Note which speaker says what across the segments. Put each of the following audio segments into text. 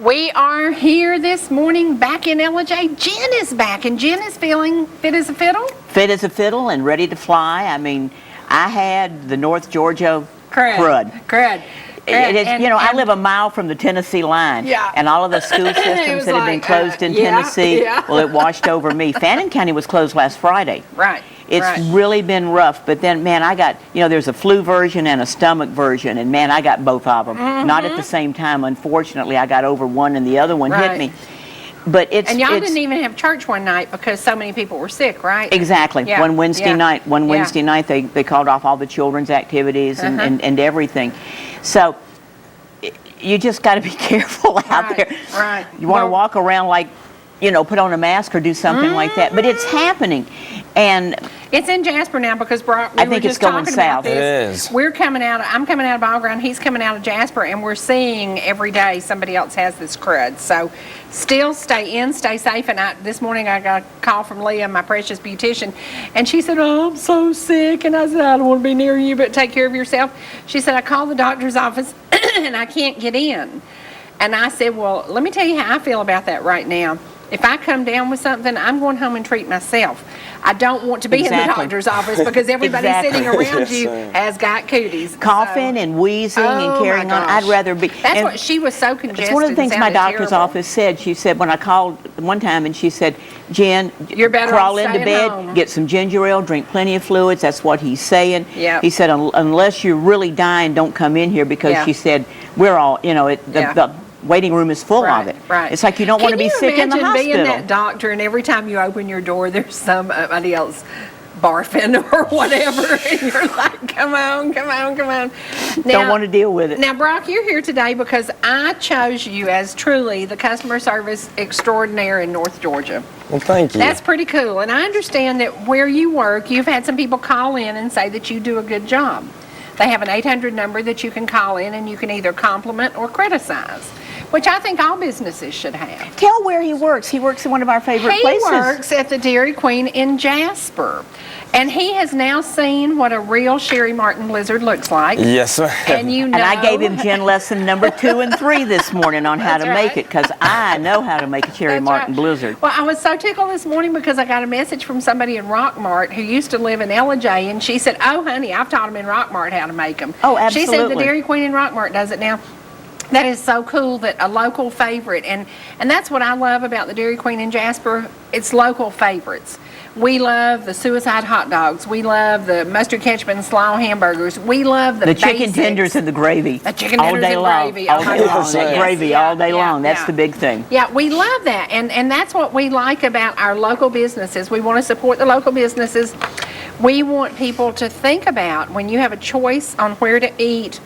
Speaker 1: We are here this morning back in LJ. Jen is back, and Jen is feeling fit as a fiddle.
Speaker 2: Fit as a fiddle and ready to fly. I mean, I had the North Georgia crud. I live a mile from the Tennessee line.
Speaker 1: Yeah.
Speaker 2: And all of the school systems that have been closed in Tennessee, well, it washed over me. Fannin County was closed last Friday.
Speaker 1: Right.
Speaker 2: It's really been rough. But then, man, I got, there's a flu version and a stomach version. And, man, I got both of them. Not at the same time. Unfortunately, I got over one and the other one hit me. But
Speaker 1: and y'all didn't even have church one night because so many people were sick, right?
Speaker 2: Exactly.
Speaker 1: Yeah.
Speaker 2: One Wednesday night. Wednesday night, they called off all the children's activities and everything. So you just got to be careful out there.
Speaker 1: Right.
Speaker 2: You want to walk around like, put on a mask or do something like that. But it's happening. And
Speaker 1: it's in Jasper now because Brock,
Speaker 2: I think it's going south.
Speaker 1: It is. I'm coming out of Ball Ground. He's coming out of Jasper, and we're seeing every day somebody else has this crud. So still stay in, stay safe. And this morning I got a call from Leah, my precious beautician, and she said, "Oh, I'm so sick." And I said, "I don't want to be near you, but take care of yourself." She said, "I called the doctor's office and I can't get in." And I said, "Well, let me tell you how I feel about that right now. If I come down with something, I'm going home and treat myself. I don't want to be in the doctor's office because everybody sitting around you has got cooties.
Speaker 2: Coughing and wheezing and carrying on. I'd rather be.
Speaker 1: That's what she was so congested.
Speaker 2: It's one of the things my doctor's office said. She said when I called one time and she said, "Jen,
Speaker 1: you're better
Speaker 2: crawl into bed,
Speaker 1: home.
Speaker 2: Get some ginger ale, drink plenty of fluids." That's what he's saying.
Speaker 1: Yeah.
Speaker 2: He said, "Unless you're really dying, don't come in here," because she said we're all, the waiting room is full of it.
Speaker 1: Right.
Speaker 2: It's like you don't want to be sick in the hospital.
Speaker 1: Can you imagine being that doctor and every time you open your door there's somebody else barfing or whatever and you're like, come on. Now,
Speaker 2: don't want to deal with it.
Speaker 1: Now, Brock, you're here today because I chose you as truly the customer service extraordinaire in North Georgia.
Speaker 3: Well, thank you.
Speaker 1: That's pretty cool. And I understand that where you work, you've had some people call in and say that you do a good job. They have an 800 number that you can call in and you can either compliment or criticize, which I think all businesses should have.
Speaker 2: Tell where he works. He works in one of our favorite places.
Speaker 1: He works at the Dairy Queen in Jasper. And he has now seen what a real Cherie Martin Blizzard looks like.
Speaker 3: Yes, sir.
Speaker 1: And
Speaker 2: And I gave him Jen lesson number 2 and 3 this morning on how to make it, because I know how to make a Cherie Martin Blizzard.
Speaker 1: Well, I was so tickled this morning because I got a message from somebody in Rockmart who used to live in LJ, and she said, "Oh, honey, I've taught them in Rockmart how to make them."
Speaker 2: Oh, absolutely.
Speaker 1: She said the Dairy Queen in Rockmart does it now. That is so cool that a local favorite, and that's what I love about the Dairy Queen in Jasper. It's local favorites. We love the suicide hot dogs. We love the mustard ketchup and slaw hamburgers. We love the
Speaker 2: chicken tenders and the gravy.
Speaker 1: The chicken tenders and gravy.
Speaker 2: All day long. That gravy all day long. That's the big thing.
Speaker 1: Yeah, we love that. And that's what we like about our local businesses. We want to support the local businesses. We want people to think about when you have a choice on where to eat,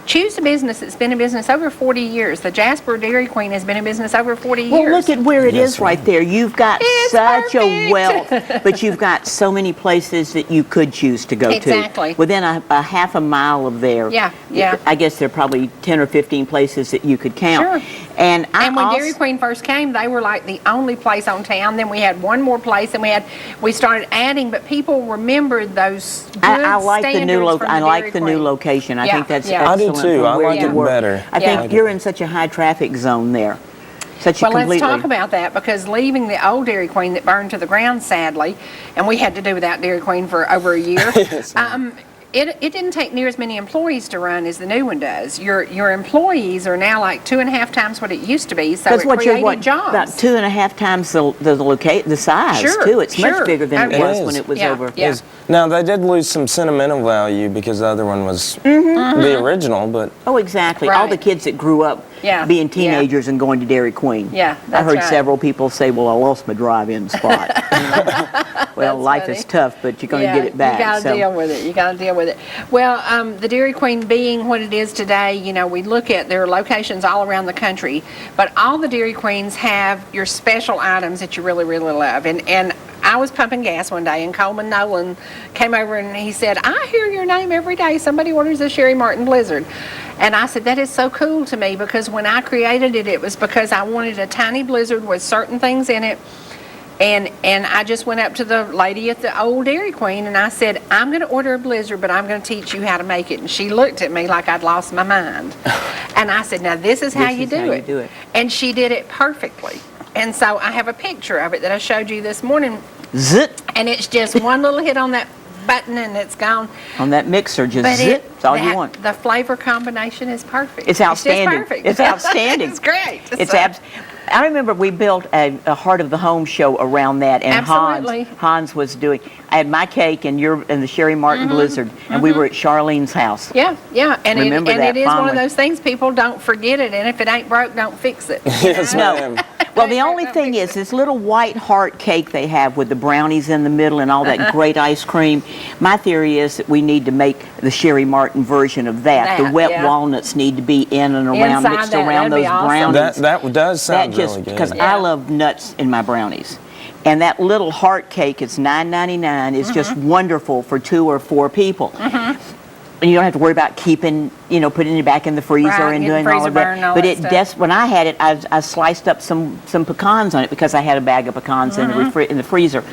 Speaker 1: choose a business that's been in business over 40 years. The Jasper Dairy Queen has been in business over 40 years.
Speaker 2: Well, look at where it is right there. You've got such a wealth, but you've got so many places that you could choose to go to.
Speaker 1: Exactly.
Speaker 2: Within a half a mile of there.
Speaker 1: Yeah.
Speaker 2: I guess there are probably 10 or 15 places that you could count.
Speaker 1: Sure.
Speaker 2: And
Speaker 1: when Dairy Queen first came, they were like the only place on town. Then we had one more place, and we started adding, but people remembered those good
Speaker 2: I like the new
Speaker 1: Dairy
Speaker 2: location. I think that's excellent.
Speaker 3: I do too. I like it better.
Speaker 2: I think you're in such a high traffic zone there. Let's
Speaker 1: talk about that, because leaving the old Dairy Queen that burned to the ground, sadly, and we had to do without Dairy Queen for over a year. It didn't take near as many employees to run as the new one does. Your employees are now like 2.5 times what it used to be, so it created jobs.
Speaker 2: About 2.5 times the size, too. It's much bigger than it was when it was over.
Speaker 1: Yeah.
Speaker 3: Now, they did lose some sentimental value because the other one was the original, but...
Speaker 2: Oh, exactly. All the kids that grew up being teenagers and going to Dairy Queen.
Speaker 1: Yeah,
Speaker 2: I heard several people say, "Well, I lost my drive-in spot." Well, life is tough, but you're going to get it back.
Speaker 1: You got to deal with it. You got to deal with it. Well, the Dairy Queen being what it is today, we look at there are locations all around the country, but all the Dairy Queens have your special items that you really, really love. And I was pumping gas one day, and Coleman Nolan came over and he said, "I hear your name every day. Somebody orders a Cherie Martin Blizzard." And I said, that is so cool to me, because when I created it, it was because I wanted a tiny blizzard with certain things in it. And I just went up to the lady at the old Dairy Queen and I said, I'm going to order a Blizzard, but I'm going to teach you how to make it. And she looked at me like I'd lost my mind. And I said, now this is how you do it. And she did it perfectly. And so I have a picture of it that I showed you this morning.
Speaker 2: Zit.
Speaker 1: And it's just one little hit on that button and it's gone.
Speaker 2: On that mixer, just
Speaker 1: But
Speaker 2: zip. That's all you want.
Speaker 1: The flavor combination is perfect.
Speaker 2: It's outstanding.
Speaker 1: It's just perfect.
Speaker 2: It's outstanding.
Speaker 1: It's great.
Speaker 2: It's I remember we built a Heart of the Home show around that, and
Speaker 1: Absolutely.
Speaker 2: Hans was doing. I had my cake and the Cherie Martin Blizzard, and we were at Charlene's house.
Speaker 1: Yeah, and
Speaker 2: Remember that
Speaker 1: it is one
Speaker 2: fondly.
Speaker 1: of those things, people don't forget it, and if it ain't broke, don't fix it.
Speaker 3: Yes, ma'am.
Speaker 2: Well, the only thing is this little white heart cake they have with the brownies in the middle and all that great ice cream. My theory is that we need to make the Cherie Martin version of that. The wet walnuts need to be in and around,
Speaker 1: Inside
Speaker 2: mixed
Speaker 1: that,
Speaker 2: around
Speaker 1: that'd be
Speaker 2: those
Speaker 1: awesome.
Speaker 2: brownies.
Speaker 3: That does sound really good.
Speaker 2: Because I love nuts in my brownies. And that little heart cake, it's $9.99, is just wonderful for 2 or 4 people. And you don't have to worry about keeping, putting it back in the freezer and doing all of that. But when I had it, I sliced up some pecans on it because I had a bag of pecans in the freezer.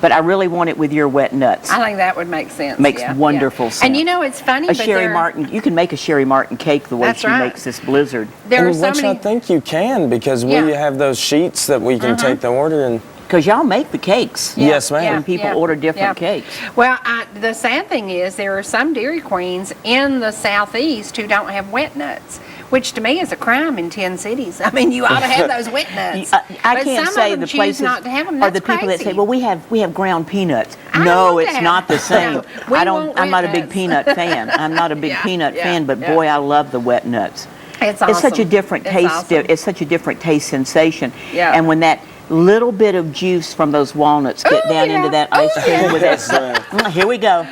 Speaker 2: But I really want it with your wet nuts.
Speaker 1: I think that would make sense.
Speaker 2: Makes wonderful sense.
Speaker 1: And it's funny.
Speaker 2: A Cherie Martin, you can make a Cherie Martin cake the way she makes this Blizzard.
Speaker 1: There are so
Speaker 3: Which
Speaker 1: many.
Speaker 3: I think you can because we have those sheets that we can take the order and.
Speaker 2: Because y'all make the cakes.
Speaker 3: Yes, ma'am.
Speaker 2: When people order different cakes.
Speaker 1: Well, the sad thing is there are some Dairy Queens in the Southeast who don't have wet nuts, which to me is a crime in 10 cities. I mean, you ought to have those wet nuts.
Speaker 2: I can't say the places
Speaker 1: not to have them.
Speaker 2: are the people that say, well, we have ground peanuts.
Speaker 1: I
Speaker 2: No,
Speaker 1: love
Speaker 2: it's
Speaker 1: that.
Speaker 2: not the same.
Speaker 1: No, we want
Speaker 2: I'm
Speaker 1: wet
Speaker 2: not a big
Speaker 1: nuts.
Speaker 2: peanut fan. I'm not a big peanut fan, but boy, I love the wet nuts.
Speaker 1: It's awesome.
Speaker 2: It's such a different
Speaker 1: It's
Speaker 2: taste.
Speaker 1: awesome.
Speaker 2: It's such a different taste sensation.
Speaker 1: Yeah.
Speaker 2: And when that little bit of juice from those walnuts get down into that ice cream with that. Here we go.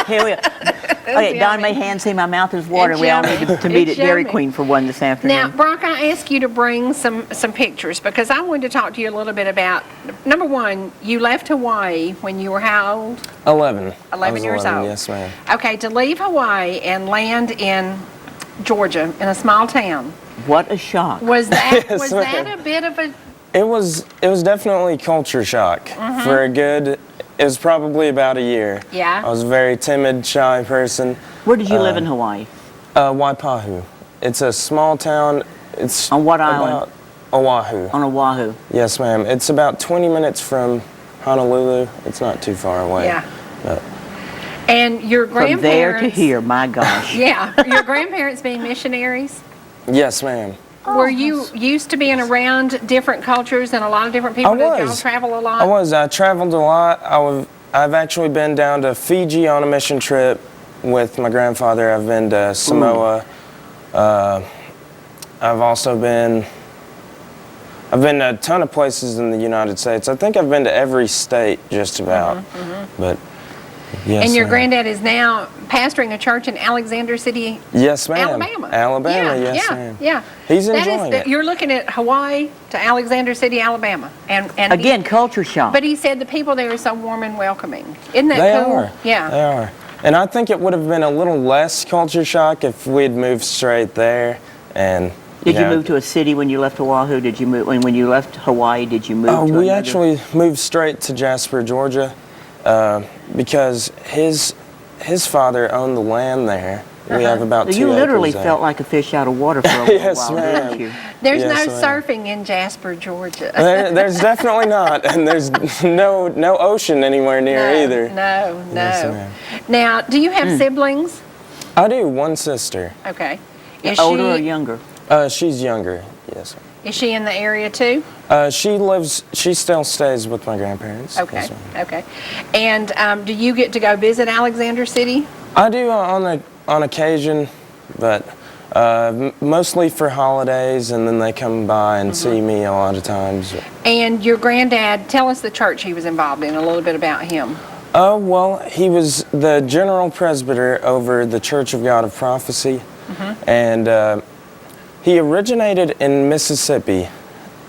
Speaker 2: Here we go. Okay, Don may hand see my mouth is watering.
Speaker 1: It's
Speaker 2: We all
Speaker 1: yummy.
Speaker 2: need to meet
Speaker 1: It's
Speaker 2: at Dairy
Speaker 1: yummy.
Speaker 2: Queen for one this afternoon.
Speaker 1: Now, Brock, I asked you to bring some pictures because I wanted to talk to you a little bit about, number one, you left Hawaii when you were how old?
Speaker 3: 11.
Speaker 1: 11 years old.
Speaker 3: Yes, ma'am.
Speaker 1: Okay, to leave Hawaii and land in Georgia, in a small town.
Speaker 2: What a shock.
Speaker 1: Was that
Speaker 3: Yes,
Speaker 1: was
Speaker 3: ma'am.
Speaker 1: that a bit of a
Speaker 3: It was definitely culture shock for a good. It was probably about a year.
Speaker 1: Yeah.
Speaker 3: I was a very timid, shy person.
Speaker 2: Where did you live in Hawaii?
Speaker 3: Waipahu. It's a small town. It's
Speaker 2: On what island?
Speaker 3: about Oahu.
Speaker 2: On Oahu.
Speaker 3: Yes, ma'am. It's about 20 minutes from Honolulu. It's not too far away.
Speaker 1: Yeah.
Speaker 3: But
Speaker 1: and your grandparents
Speaker 2: From there to here, my gosh.
Speaker 1: Yeah. Your grandparents being missionaries?
Speaker 3: yes, ma'am.
Speaker 1: Were you used to being around different cultures and a lot of different people?
Speaker 3: I
Speaker 1: Did y'all
Speaker 3: was.
Speaker 1: travel a lot?
Speaker 3: I was. I traveled a lot. I've actually been down to Fiji on a mission trip with my grandfather. I've been to Samoa. I've also been. I've been to a ton of places in the United States. I think I've been to every state just about. But yes.
Speaker 1: And your
Speaker 3: ma'am.
Speaker 1: granddad is now pastoring a church in Alexander City,
Speaker 3: Yes, ma'am.
Speaker 1: Alabama.
Speaker 3: Alabama.
Speaker 1: Yeah,
Speaker 3: yes,
Speaker 1: yeah,
Speaker 3: ma'am.
Speaker 1: yeah.
Speaker 3: He's
Speaker 1: That is
Speaker 3: enjoying it.
Speaker 1: You're looking at Hawaii to Alexander City, Alabama, and
Speaker 2: Again, culture shock.
Speaker 1: But he said the people there are so warm and welcoming. Isn't that
Speaker 3: They
Speaker 1: cool?
Speaker 3: are.
Speaker 1: Yeah.
Speaker 3: They are. And I think it would have been a little less culture shock if we'd moved straight there. And
Speaker 2: Did you move to a city when you left Oahu? Did you move when you left Hawaii? Did you move?
Speaker 3: Oh,
Speaker 2: to
Speaker 3: we
Speaker 2: another?
Speaker 3: actually moved straight to Jasper, Georgia, because his father owned the land there. We have about 2
Speaker 2: You literally
Speaker 3: acres there.
Speaker 2: felt like a fish out of water for a little
Speaker 3: Yes,
Speaker 2: while,
Speaker 3: ma'am.
Speaker 2: didn't you?
Speaker 1: There's
Speaker 3: Yes,
Speaker 1: no
Speaker 3: ma'am.
Speaker 1: surfing in Jasper, Georgia.
Speaker 3: There's definitely not, and there's no ocean anywhere near either.
Speaker 1: No.
Speaker 3: Yes, ma'am.
Speaker 1: Now, do you have siblings?
Speaker 3: I do, one sister.
Speaker 1: Okay. Is
Speaker 2: Older or
Speaker 1: she
Speaker 2: younger?
Speaker 3: She's younger, yes.
Speaker 1: is she in the area too?
Speaker 3: She still stays with my grandparents.
Speaker 1: Okay.
Speaker 3: Yes, ma'am.
Speaker 1: Okay. And do you get to go visit Alexander City?
Speaker 3: I do on occasion, but mostly for holidays, and then they come by and see me a lot of times.
Speaker 1: And your granddad, tell us the church he was involved in, a little bit about him.
Speaker 3: Oh, well, he was the general presbyter over the Church of God of Prophecy, and he originated in Mississippi,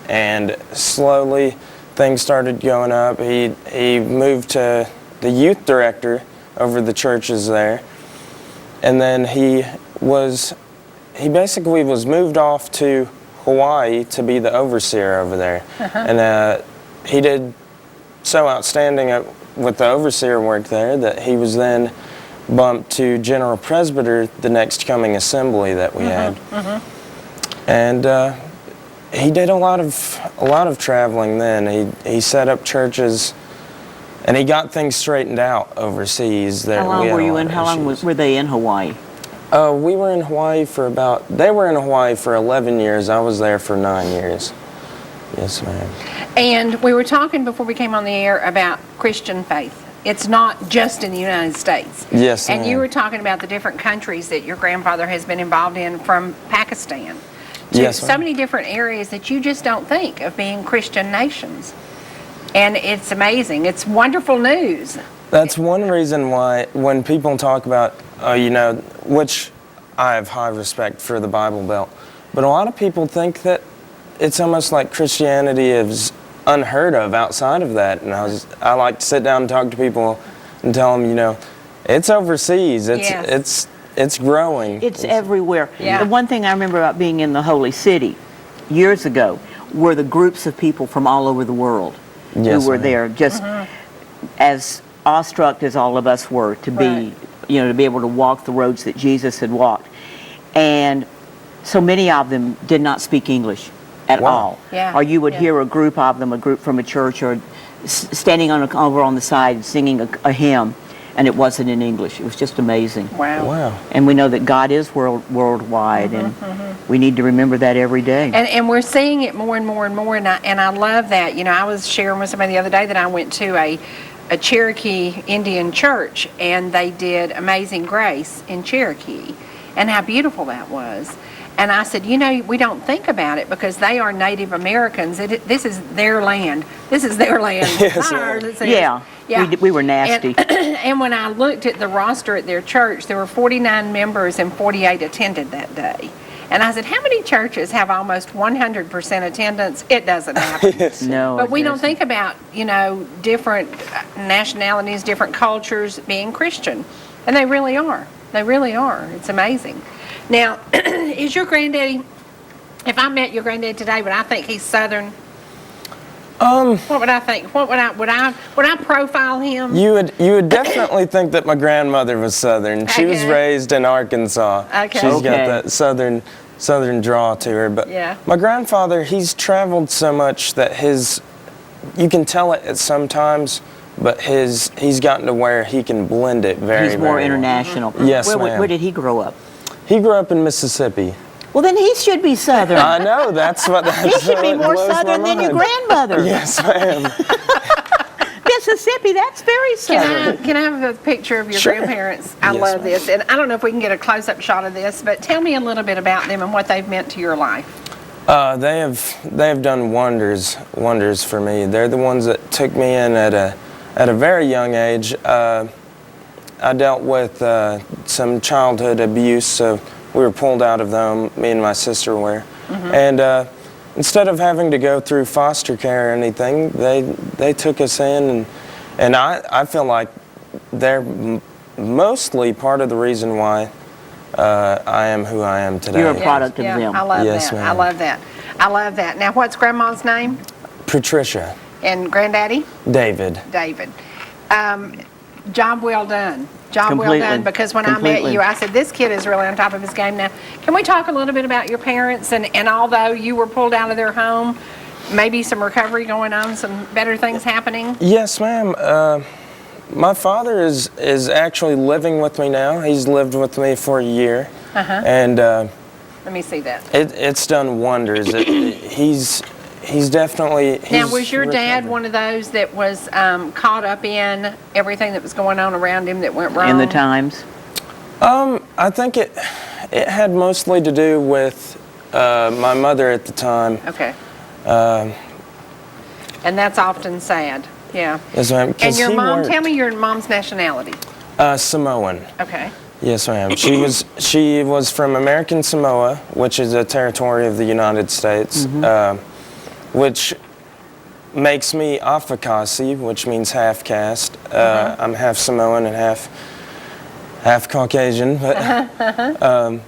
Speaker 3: and slowly things started going up. He moved to the youth director over the churches there, and then he basically was moved off to Hawaii to be the overseer over there. And he did so outstanding with the overseer work there that he was then bumped to general presbyter the next coming assembly that we had. And he did a lot of traveling then. He set up churches, and he got things straightened out overseas.
Speaker 2: How long were you in? How long were they in Hawaii?
Speaker 3: We were in Hawaii they were in Hawaii for 11 years. I was there for 9 years. Yes, ma'am.
Speaker 1: And we were talking before we came on the air about Christian faith. It's not just in the United States.
Speaker 3: Yes,
Speaker 1: and
Speaker 3: ma'am.
Speaker 1: you were talking about the different countries that your grandfather has been involved in, from Pakistan to
Speaker 3: Yes,
Speaker 1: so
Speaker 3: ma'am.
Speaker 1: many different areas that you just don't think of being Christian nations. And it's amazing. It's wonderful news.
Speaker 3: That's one reason why when people talk about, which I have high respect for the Bible Belt, but a lot of people think that it's almost like Christianity is unheard of outside of that. And I like to sit down and talk to people and tell them, it's overseas. It's growing.
Speaker 2: It's everywhere.
Speaker 1: Yeah.
Speaker 2: The one thing I remember about being in the Holy City years ago were the groups of people from all over the world
Speaker 3: Yes,
Speaker 2: who were
Speaker 3: ma'am.
Speaker 2: there, just as awestruck as all of us were to be,
Speaker 1: Right.
Speaker 2: to be able to walk the roads that Jesus had walked. And so many of them did not speak English at
Speaker 3: Wow.
Speaker 2: all.
Speaker 1: Yeah,
Speaker 2: Or you would
Speaker 1: yeah.
Speaker 2: hear a group of them, a group from a church, or standing over on the side singing a hymn, and it wasn't in English. It was just amazing.
Speaker 1: Wow.
Speaker 3: Wow.
Speaker 2: And we know that God is worldwide, and we need to remember that every day.
Speaker 1: And we're seeing it more and more and more, and I love that. I was sharing with somebody the other day that I went to a Cherokee Indian church, and they did Amazing Grace in Cherokee, and how beautiful that was. And I said, we don't think about it because they are Native Americans. This is their land. This is their land.
Speaker 3: Yes,
Speaker 1: Not
Speaker 3: ma'am.
Speaker 1: ours. It's theirs.
Speaker 2: Yeah. We were nasty.
Speaker 1: And when I looked at the roster at their church, there were 49 members and 48 attended that day. And I said, how many churches have almost 100% attendance? It doesn't happen.
Speaker 2: No.
Speaker 1: But we
Speaker 2: it
Speaker 1: don't
Speaker 2: doesn't.
Speaker 1: think about, different nationalities, different cultures being Christian. And they really are. They really are. It's amazing. Now, is your granddaddy, if I met your granddaddy today, would I think he's Southern? What would I think? Would I profile him?
Speaker 3: You would definitely think that my grandmother was Southern. She was
Speaker 1: Okay.
Speaker 3: raised in Arkansas.
Speaker 1: Okay.
Speaker 3: She's
Speaker 2: Okay.
Speaker 3: got that Southern draw to her. But
Speaker 1: Yeah.
Speaker 3: my grandfather, he's traveled so much that you can tell it at sometimes, but he's gotten to where he can blend it very,
Speaker 2: He's more
Speaker 3: very well.
Speaker 2: international.
Speaker 3: Yes,
Speaker 2: where,
Speaker 3: ma'am.
Speaker 2: Where did he grow up?
Speaker 3: He grew up in Mississippi.
Speaker 2: Well, then he should be Southern.
Speaker 3: I know, that's what
Speaker 2: He should be more Southern than your grandmother.
Speaker 3: Yes, ma'am.
Speaker 2: Mississippi, that's very Southern.
Speaker 1: Can I have a picture of your
Speaker 3: Sure.
Speaker 1: grandparents? I
Speaker 3: Yes,
Speaker 1: love
Speaker 3: ma'am.
Speaker 1: this. And I don't know if we can get a close-up shot of this, but tell me a little bit about them and what they've meant to your life.
Speaker 3: They have done wonders for me. They're the ones that took me in at a very young age. I dealt with some childhood abuse, so we were pulled out of the home, me and my sister were. And instead of having to go through foster care or anything, they took us in, and I feel like they're mostly part of the reason why I am who I am today.
Speaker 2: You're a product of them.
Speaker 1: I love
Speaker 3: Yes,
Speaker 1: that.
Speaker 3: ma'am.
Speaker 1: I love that. I love that. Now, what's Grandma's name?
Speaker 3: Patricia,
Speaker 1: And Granddaddy?
Speaker 3: David.
Speaker 1: David. Job well done. Job well
Speaker 2: Completely.
Speaker 1: done, because when I met
Speaker 2: Completely.
Speaker 1: you, I said, this kid is really on top of his game now. Can we talk a little bit about your parents? And although you were pulled out of their home, maybe some recovery going on, some better things happening?
Speaker 3: Yes, ma'am. My father is actually living with me now. He's lived with me for a year, and
Speaker 1: Let me see that.
Speaker 3: it's done wonders. He's definitely.
Speaker 1: Now,
Speaker 3: he's
Speaker 1: was your dad
Speaker 3: recovered.
Speaker 1: one of those that was caught up in everything that was going on around him that went wrong?
Speaker 2: In the times?
Speaker 3: I think it had mostly to do with my mother at the time.
Speaker 1: Okay. And that's often sad. Yeah.
Speaker 3: Yes, ma'am.
Speaker 1: And
Speaker 3: 'cause
Speaker 1: your
Speaker 3: he
Speaker 1: mom,
Speaker 3: worked.
Speaker 1: tell me your mom's nationality.
Speaker 3: Samoan.
Speaker 1: Okay.
Speaker 3: Yes, ma'am. She was from American Samoa, which is a territory of the United States, which makes me Afakasi, which means half caste. I'm half Samoan and half Caucasian. But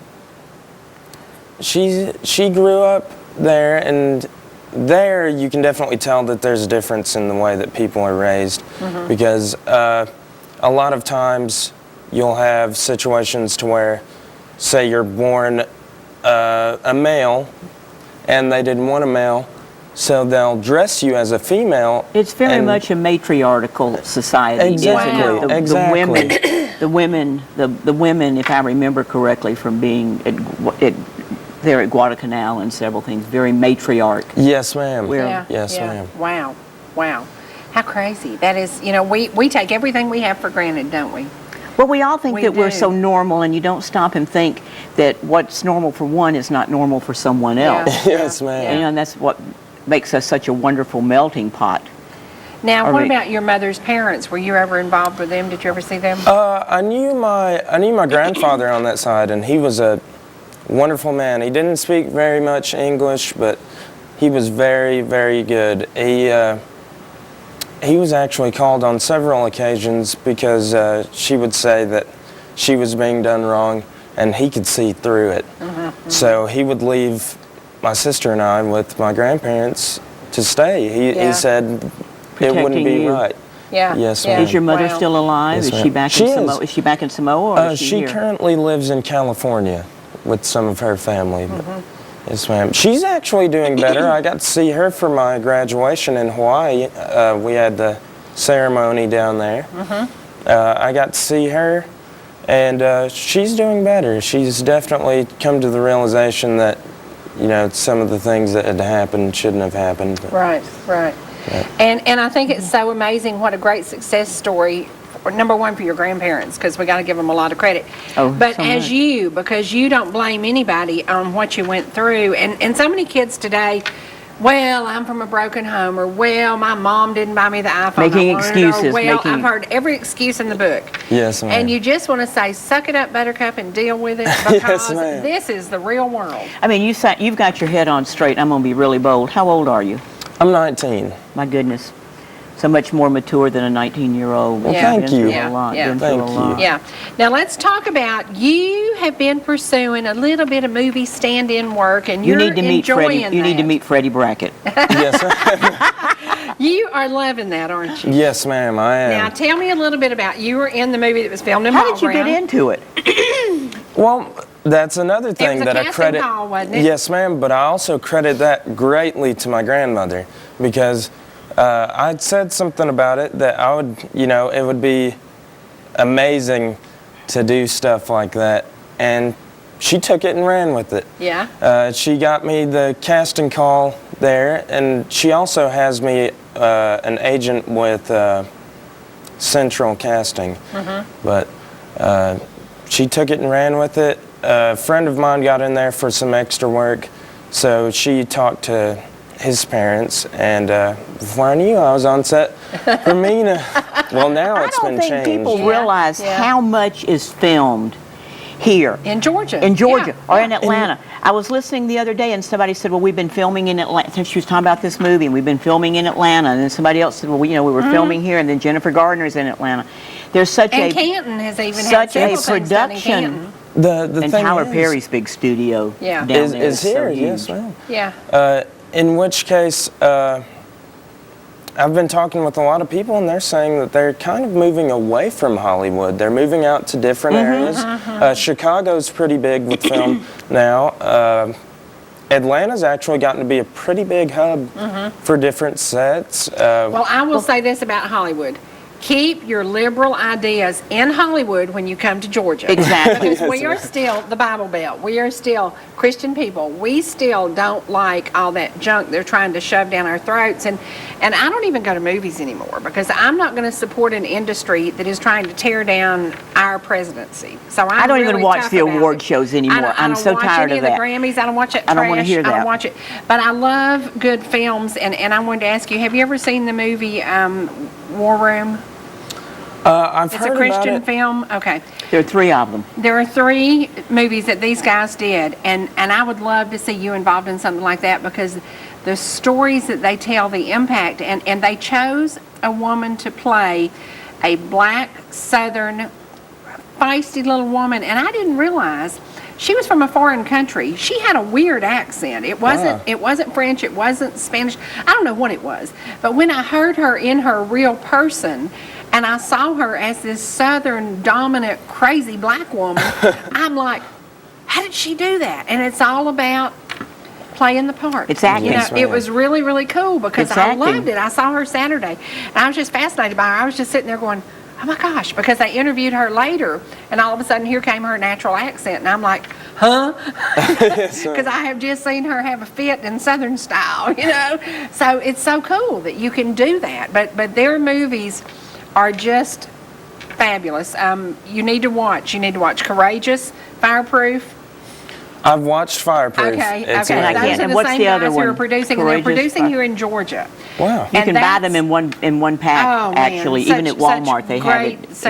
Speaker 3: she grew up there, and there you can definitely tell that there's a difference in the way that people are raised, because a lot of times you'll have situations to where, say you're born a male and they didn't want a male, so they'll dress you as a female.
Speaker 2: It's very
Speaker 3: and-
Speaker 2: much a matriarchal society.
Speaker 3: Exactly,
Speaker 2: isn't it?
Speaker 3: exactly.
Speaker 2: The women, if I remember correctly from being there at Guadalcanal and several things, very matriarch.
Speaker 3: Yes, ma'am.
Speaker 2: We're-
Speaker 3: Yes, ma'am.
Speaker 1: Wow, wow. How crazy. That is, we take everything we have for granted, don't we?
Speaker 2: Well, we all think
Speaker 1: We
Speaker 2: that we're
Speaker 1: do.
Speaker 2: so normal, and you don't stop and think that what's normal for one is not normal for someone else.
Speaker 3: Yes, ma'am.
Speaker 2: And that's what makes us such a wonderful melting pot.
Speaker 1: Now,
Speaker 2: Or
Speaker 1: what
Speaker 2: me.
Speaker 1: about your mother's parents? Were you ever involved with them? Did you ever see them?
Speaker 3: I knew my grandfather on that side, and he was a wonderful man. He didn't speak very much English, but he was very, very good. He was actually called on several occasions because she would say that she was being done wrong, and he could see through it. So he would leave my sister and I with my grandparents to stay.
Speaker 1: Yeah.
Speaker 3: He said it wouldn't
Speaker 2: Protecting
Speaker 3: be
Speaker 2: you.
Speaker 3: right.
Speaker 1: Yeah.
Speaker 3: Yes,
Speaker 1: yeah.
Speaker 3: ma'am.
Speaker 2: Is your mother
Speaker 1: Wow.
Speaker 2: still alive?
Speaker 3: Yes,
Speaker 2: Is
Speaker 3: ma'am.
Speaker 2: she back
Speaker 3: She
Speaker 2: in
Speaker 3: is.
Speaker 2: Samoa? Is she back in Samoa, or is she
Speaker 3: She
Speaker 2: here?
Speaker 3: currently lives in California with some of her family. Yes, ma'am. She's actually doing better. I got to see her for my graduation in Hawaii. We had the ceremony down there. I got to see her, and she's doing better. She's definitely come to the realization that, some of the things that had happened shouldn't have happened.
Speaker 1: Right. And I think it's so amazing what a great success story, number one, for your grandparents, because we got to give them a lot of credit.
Speaker 2: Oh,
Speaker 1: but
Speaker 2: so
Speaker 1: as
Speaker 2: much.
Speaker 1: you, because you don't blame anybody on what you went through. And so many kids today, well, I'm from a broken home, or well, my mom didn't buy me the iPhone
Speaker 2: Making
Speaker 1: I wanted,
Speaker 2: excuses,
Speaker 1: or well,
Speaker 2: making-
Speaker 1: I've heard every excuse in the book.
Speaker 3: Yes, ma'am.
Speaker 1: And you just want to say, suck it up, Buttercup, and deal with it, because
Speaker 3: ma'am.
Speaker 1: this is the real world.
Speaker 2: I mean, you've got your head on straight. I'm going to be really bold. How old are you?
Speaker 3: I'm 19.
Speaker 2: My goodness. So much more mature than a 19-year-old.
Speaker 3: Well,
Speaker 1: Yeah.
Speaker 3: thank
Speaker 2: Been through
Speaker 3: you.
Speaker 2: a lot.
Speaker 1: Yeah.
Speaker 2: Been through
Speaker 3: Thank
Speaker 2: a
Speaker 3: you.
Speaker 2: lot.
Speaker 1: Yeah. Now let's talk about, you have been pursuing a little bit of movie stand-in work, and
Speaker 2: You
Speaker 1: you're
Speaker 2: need to meet
Speaker 1: enjoying
Speaker 2: Freddie. You need to
Speaker 1: that.
Speaker 2: meet Freddie Brackett.
Speaker 3: Yes, ma'am.
Speaker 1: You are loving that, aren't you?
Speaker 3: Yes, ma'am, I am.
Speaker 1: Now tell me a little bit about, you were in the movie that was filmed in
Speaker 2: How did you
Speaker 1: Ball
Speaker 2: get
Speaker 1: Ground.
Speaker 2: into it?
Speaker 3: Well, that's another thing
Speaker 1: was a
Speaker 3: that I
Speaker 1: casting
Speaker 3: credit.
Speaker 1: call, wasn't it?
Speaker 3: Yes, ma'am, but I also credit that greatly to my grandmother, because I'd said something about it that I would, it would be amazing to do stuff like that, and she took it and ran with it.
Speaker 1: Yeah.
Speaker 3: She got me the casting call there, and she also has me an agent with Central Casting. But she took it and ran with it. A friend of mine got in there for some extra work, so she talked to his parents, and before I knew, I was on set for Mina. Well, now
Speaker 2: I
Speaker 3: it's
Speaker 2: don't
Speaker 3: been
Speaker 2: think
Speaker 3: changed.
Speaker 2: people
Speaker 1: Yeah,
Speaker 2: realize
Speaker 1: yeah.
Speaker 2: how much is filmed here.
Speaker 1: In Georgia.
Speaker 2: In Georgia
Speaker 1: Yeah.
Speaker 2: or in Atlanta. I was listening the other day and somebody said, well, we've been filming in Atlanta. She was talking about this movie, and we've been filming in Atlanta. And then somebody else said, well, we were filming here, and then Jennifer Gardner's in Atlanta. There's such
Speaker 1: And
Speaker 2: a
Speaker 1: Canton has even had
Speaker 2: such a
Speaker 1: several things done in
Speaker 2: production.
Speaker 1: Canton.
Speaker 3: The
Speaker 2: and
Speaker 3: thing
Speaker 2: Tyler
Speaker 3: is,
Speaker 2: Perry's big studio
Speaker 1: Yeah.
Speaker 2: down
Speaker 3: is,
Speaker 2: there
Speaker 3: is
Speaker 2: so
Speaker 3: here.
Speaker 2: huge.
Speaker 3: Yes, ma'am.
Speaker 1: Yeah.
Speaker 3: In which case, I've been talking with a lot of people, and they're saying that they're kind of moving away from Hollywood. They're moving out to different areas. Chicago's pretty big with film now. Atlanta's actually gotten to be a pretty big hub for different sets.
Speaker 1: Well, I will say this about Hollywood. Keep your liberal ideas in Hollywood when you come to Georgia.
Speaker 2: Exactly.
Speaker 1: Because we are still the Bible Belt. We are still Christian people. We still don't like all that junk they're trying to shove down our throats. And I don't even go to movies anymore, because I'm not going to support an industry that is trying to tear down our presidency. So
Speaker 2: I don't even
Speaker 1: really
Speaker 2: watch
Speaker 1: tough
Speaker 2: the
Speaker 1: about
Speaker 2: award
Speaker 1: it.
Speaker 2: shows anymore.
Speaker 1: I
Speaker 2: I'm
Speaker 1: don't
Speaker 2: so
Speaker 1: watch
Speaker 2: tired
Speaker 1: any
Speaker 2: of
Speaker 1: the
Speaker 2: that.
Speaker 1: Grammys. I don't watch it.
Speaker 2: I don't wanna
Speaker 1: trash.
Speaker 2: hear
Speaker 1: I don't
Speaker 2: that.
Speaker 1: watch it. But I love good films. And I wanted to ask you, have you ever seen the movie War Room?
Speaker 3: I've
Speaker 1: It's
Speaker 3: heard
Speaker 1: a Christian
Speaker 3: about it.
Speaker 1: film. Okay.
Speaker 2: There are 3 of them.
Speaker 1: There are 3 movies that these guys did, and I would love to see you involved in something like that, because the stories that they tell, the impact, and they chose a woman to play a black, southern, feisty little woman, and I didn't realize she was from a foreign country. She had a weird accent. It wasn't French, it wasn't Spanish. I don't know what it was. But when I heard her in her real person, and I saw her as this Southern dominant crazy black woman, I'm like, how did she do that? And it's all about playing the part.
Speaker 2: It's acting.
Speaker 1: You know, it was really, really cool because
Speaker 2: It's
Speaker 1: I
Speaker 2: acting.
Speaker 1: loved it. I saw her Saturday, and I was just fascinated by her. I was just sitting there going, oh my gosh, because they interviewed her later, and all of a sudden here came her natural accent, and I'm like, huh? Because I have just seen her have a fit in Southern style, you know? So it's so cool that you can do that. But their movies are just fabulous. You need to watch Courageous, Fireproof.
Speaker 3: I've watched Fireproof.
Speaker 1: Okay,
Speaker 3: It's
Speaker 1: okay.
Speaker 2: I
Speaker 3: amazing.
Speaker 1: Those
Speaker 2: can't-
Speaker 1: are
Speaker 2: and
Speaker 1: the
Speaker 2: what's
Speaker 1: same
Speaker 2: the other
Speaker 1: guys who are
Speaker 2: one?
Speaker 1: producing, and they're
Speaker 2: Courageous
Speaker 1: producing here in Georgia.
Speaker 3: Wow.
Speaker 2: You
Speaker 1: And
Speaker 2: can buy
Speaker 1: that's-
Speaker 2: them in one pack.
Speaker 1: Oh, man.
Speaker 2: Actually, even at Walmart, they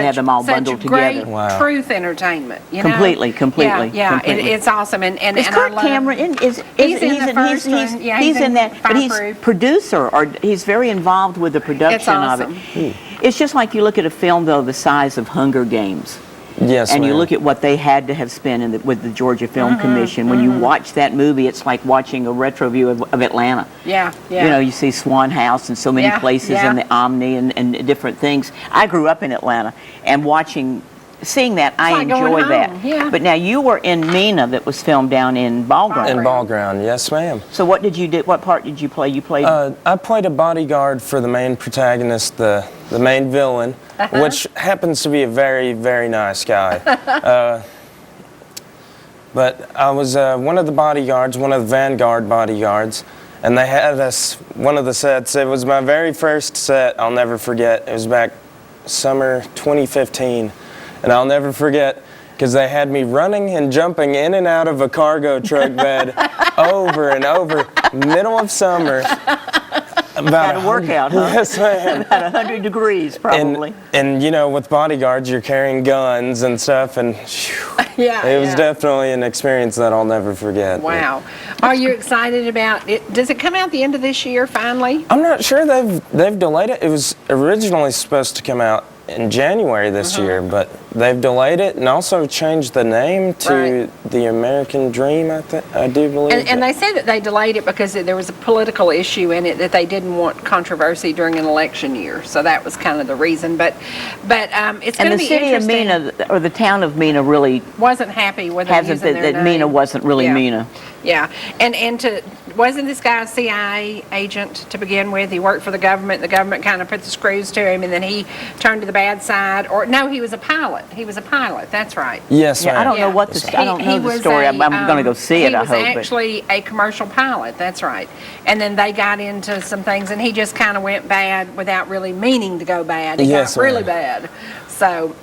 Speaker 2: have them all bundled
Speaker 1: such great
Speaker 2: together.
Speaker 3: Wow.
Speaker 1: truth entertainment. You know?
Speaker 2: Completely.
Speaker 1: Yeah,
Speaker 2: completely.
Speaker 1: it's awesome. And
Speaker 2: Is
Speaker 1: I
Speaker 2: Kirk
Speaker 1: love-
Speaker 2: Cameron
Speaker 1: He's in the first one. Yeah,
Speaker 2: he's in that, but he's
Speaker 1: Fireproof.
Speaker 2: producer, or he's very involved with the production of
Speaker 1: awesome.
Speaker 2: it. It's just like you look at a film though the size of Hunger Games.
Speaker 3: Yes,
Speaker 2: And you
Speaker 3: ma'am.
Speaker 2: look at what they had to have spent with the Georgia Film Commission. When you watch that movie, it's like watching a retro view of Atlanta.
Speaker 1: Yeah.
Speaker 2: You know, you see Swan House and so many
Speaker 1: Yeah,
Speaker 2: places
Speaker 1: yeah.
Speaker 2: and the Omni and different things. I grew up in Atlanta, and seeing that, I
Speaker 1: like going
Speaker 2: enjoy that.
Speaker 1: home, yeah.
Speaker 2: But now you were in Mina, that was filmed down in Ball Ground.
Speaker 3: In Ball Ground, yes, ma'am.
Speaker 2: So what did you do? What part did you play? You played.
Speaker 3: I played a bodyguard for the main protagonist, the main villain, which happens to be a very, very nice guy. But I was one of the bodyguards, one of the Vanguard bodyguards, and they had us, one of the sets, it was my very first set, I'll never forget. It was back summer 2015, and I'll never forget, because they had me running and jumping in and out of a cargo truck bed over and over, middle of summer.
Speaker 2: Had a workout, huh?
Speaker 3: Yes, ma'am.
Speaker 2: About 100 degrees, probably.
Speaker 3: And you know, with bodyguards, you're carrying guns and stuff, and
Speaker 1: Yeah.
Speaker 3: it was definitely an experience that I'll never forget.
Speaker 1: Wow. Are you excited about it? Does it come out the end of this year finally?
Speaker 3: I'm not sure they've delayed it. It was originally supposed to come out in January this year, but they've delayed it and also changed the name to
Speaker 1: Right.
Speaker 3: The American Dream, I do believe.
Speaker 1: And they say that they delayed it because there was a political issue in it that they didn't want controversy during an election year. So that was kind of the reason. But it's going
Speaker 2: And
Speaker 1: to
Speaker 2: the
Speaker 1: be
Speaker 2: city of
Speaker 1: interesting.
Speaker 2: Mina, or the town of Mina, really
Speaker 1: Wasn't happy with them
Speaker 2: hasn't.
Speaker 1: using their
Speaker 2: That Mina
Speaker 1: name.
Speaker 2: wasn't really
Speaker 1: Yeah.
Speaker 2: Mina.
Speaker 1: Yeah, wasn't this guy a CIA agent to begin with? He worked for the government. The government kind of put the screws to him, and then he turned to the bad side. Or no, he was a pilot. He was a pilot. That's right.
Speaker 3: Yes,
Speaker 2: Yeah,
Speaker 3: ma'am.
Speaker 2: I don't know what
Speaker 3: Yes,
Speaker 2: the.
Speaker 3: ma'am.
Speaker 2: I don't know
Speaker 1: He
Speaker 2: the
Speaker 1: was
Speaker 2: story. I'm going to go see it.
Speaker 1: He
Speaker 2: I
Speaker 1: was
Speaker 2: hope. but-
Speaker 1: actually a commercial pilot. That's right. And then they got into some things, and he just kind of went bad without really meaning to go bad. He
Speaker 3: Yes,
Speaker 1: got really
Speaker 3: ma'am.
Speaker 1: bad. So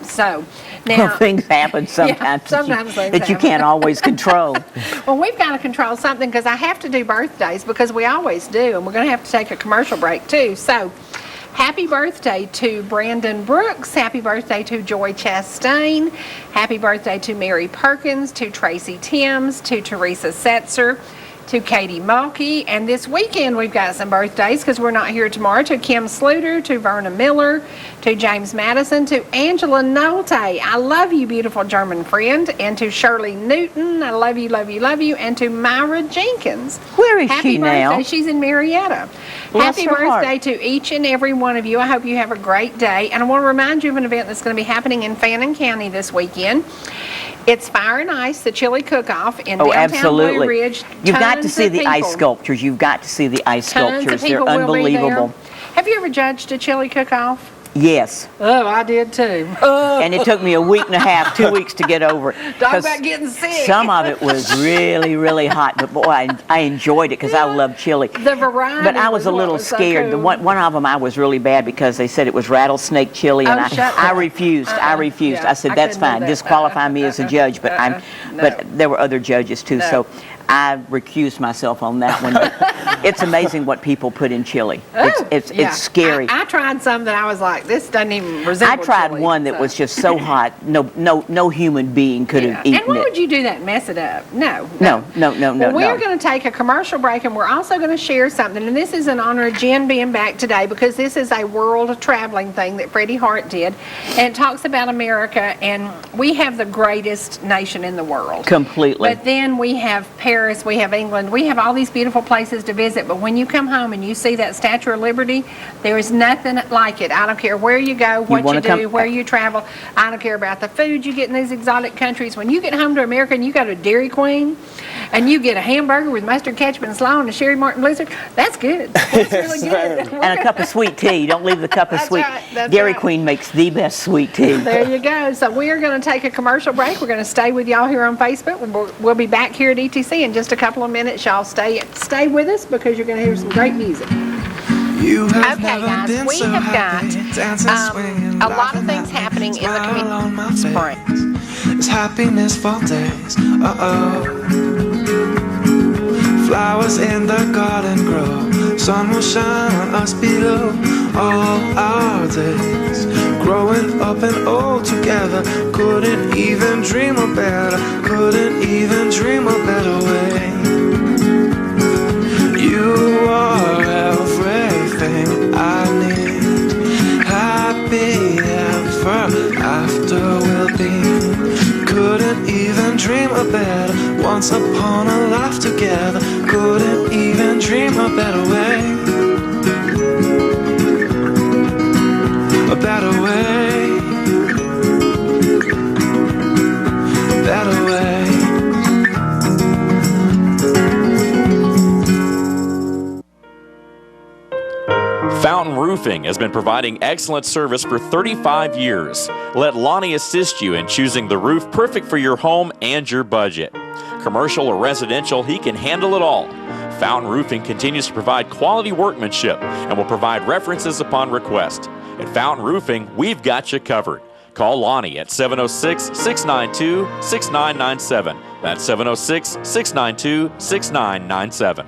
Speaker 1: now.
Speaker 2: Well, things happen sometimes,
Speaker 1: sometimes things
Speaker 2: that you
Speaker 1: happen.
Speaker 2: can't always control.
Speaker 1: Well, we've got to control something because I have to do birthdays because we always do, and we're going to have to take a commercial break too. So, happy birthday to Brandon Brooks. Happy birthday to Joy Chastain. Happy birthday to Mary Perkins, to Tracy Timms, to Teresa Setzer, to Katie Mulkey. And this weekend we've got some birthdays because we're not here tomorrow. To Kim Sluter, to Verna Miller, to James Madison, to Angela Nolte. I love you, beautiful German friend. And to Shirley Newton. I love you, love you, love you. And to Myra Jenkins.
Speaker 2: Where is
Speaker 1: Happy
Speaker 2: she
Speaker 1: birthday.
Speaker 2: now?
Speaker 1: She's in Marietta.
Speaker 2: Bless
Speaker 1: Happy
Speaker 2: her heart.
Speaker 1: birthday to each and every one of you. I hope you have a great day. And I want to remind you of an event that's going to be happening in Fannin County this weekend. It's Fire and Ice, the chili cook-off in
Speaker 2: Oh,
Speaker 1: downtown
Speaker 2: absolutely.
Speaker 1: Blue Ridge.
Speaker 2: You've got to
Speaker 1: Tons
Speaker 2: see
Speaker 1: of
Speaker 2: the ice
Speaker 1: people.
Speaker 2: sculptures. You've got to see the ice
Speaker 1: Tons
Speaker 2: sculptures.
Speaker 1: of people
Speaker 2: They're
Speaker 1: will be there.
Speaker 2: unbelievable.
Speaker 1: Have you ever judged a chili cook-off?
Speaker 2: Yes.
Speaker 1: Oh, I did too.
Speaker 2: And it took me a week and a half, 2 weeks to get over it.
Speaker 1: Talk
Speaker 2: 'Cause
Speaker 1: about getting sick.
Speaker 2: Some of it was really, really hot, but boy, I enjoyed it because I love chili.
Speaker 1: The variety
Speaker 2: But I was a
Speaker 1: what
Speaker 2: little
Speaker 1: was so
Speaker 2: scared. The
Speaker 1: cool.
Speaker 2: one of them I was really bad because they said it was rattlesnake chili, and
Speaker 1: Oh, shut
Speaker 2: I
Speaker 1: up.
Speaker 2: refused. I refused.
Speaker 1: Yeah,
Speaker 2: I said
Speaker 1: I
Speaker 2: that's
Speaker 1: couldn't do
Speaker 2: fine.
Speaker 1: that.
Speaker 2: Disqualify me as a judge. But
Speaker 1: no.
Speaker 2: but there were other judges too.
Speaker 1: No.
Speaker 2: So I recuse myself on that one. But it's amazing what people put in chili. It's scary.
Speaker 1: I tried some that I was like, this doesn't even resemble
Speaker 2: I tried
Speaker 1: chili,
Speaker 2: one that was just so hot, no human being could have eaten it.
Speaker 1: And why would you do that and mess it up? No.
Speaker 2: No.
Speaker 1: Well, we're going to take a commercial break, and we're also going to share something. And this is in honor of Jen being back today, because this is a world traveling thing that Freddie Hart did. And it talks about America, and we have the greatest nation in the world.
Speaker 2: Completely.
Speaker 1: But then we have Paris, we have England, we have all these beautiful places to visit. But when you come home and you see that Statue of Liberty, there is nothing like it. I don't care where you go, what you do, where you travel. I don't care about the food you get in these exotic countries. When you get home to America and you go to Dairy Queen and you get a hamburger with mustard, ketchup, and slaw and a Sherry Martin Blizzard, that's good. That's really good.
Speaker 2: And a cup of sweet tea. Don't leave the cup of sweet.
Speaker 1: That's
Speaker 2: Dairy
Speaker 1: right.
Speaker 2: Queen makes the best sweet tea.
Speaker 1: There you go. So we are going to take a commercial break. We're going to stay with y'all here on Facebook. We'll be back here at ETC in just a couple of minutes. Y'all stay with us, because you're going to hear some great music. Okay, guys, we have got a lot of things happening in the community. Spring.
Speaker 4: It's happiness for days. Flowers in the garden grow. Sun will shine on us below. All our days, growing up and old together. Couldn't even dream a better. Couldn't even dream a better way. You are everything I need. Happy ever after we'll be. Couldn't even dream a better. Once upon a life together. Couldn't even dream a better way. A better way. A better way.
Speaker 5: Fountain Roofing has been providing excellent service for 35 years. Let Lonnie assist you in choosing the roof perfect for your home and your budget. Commercial or residential, he can handle it all. Fountain Roofing continues to provide quality workmanship and will provide references upon request. At Fountain Roofing, we've got you covered. Call Lonnie at 706-692-6997. That's 706-692-6997.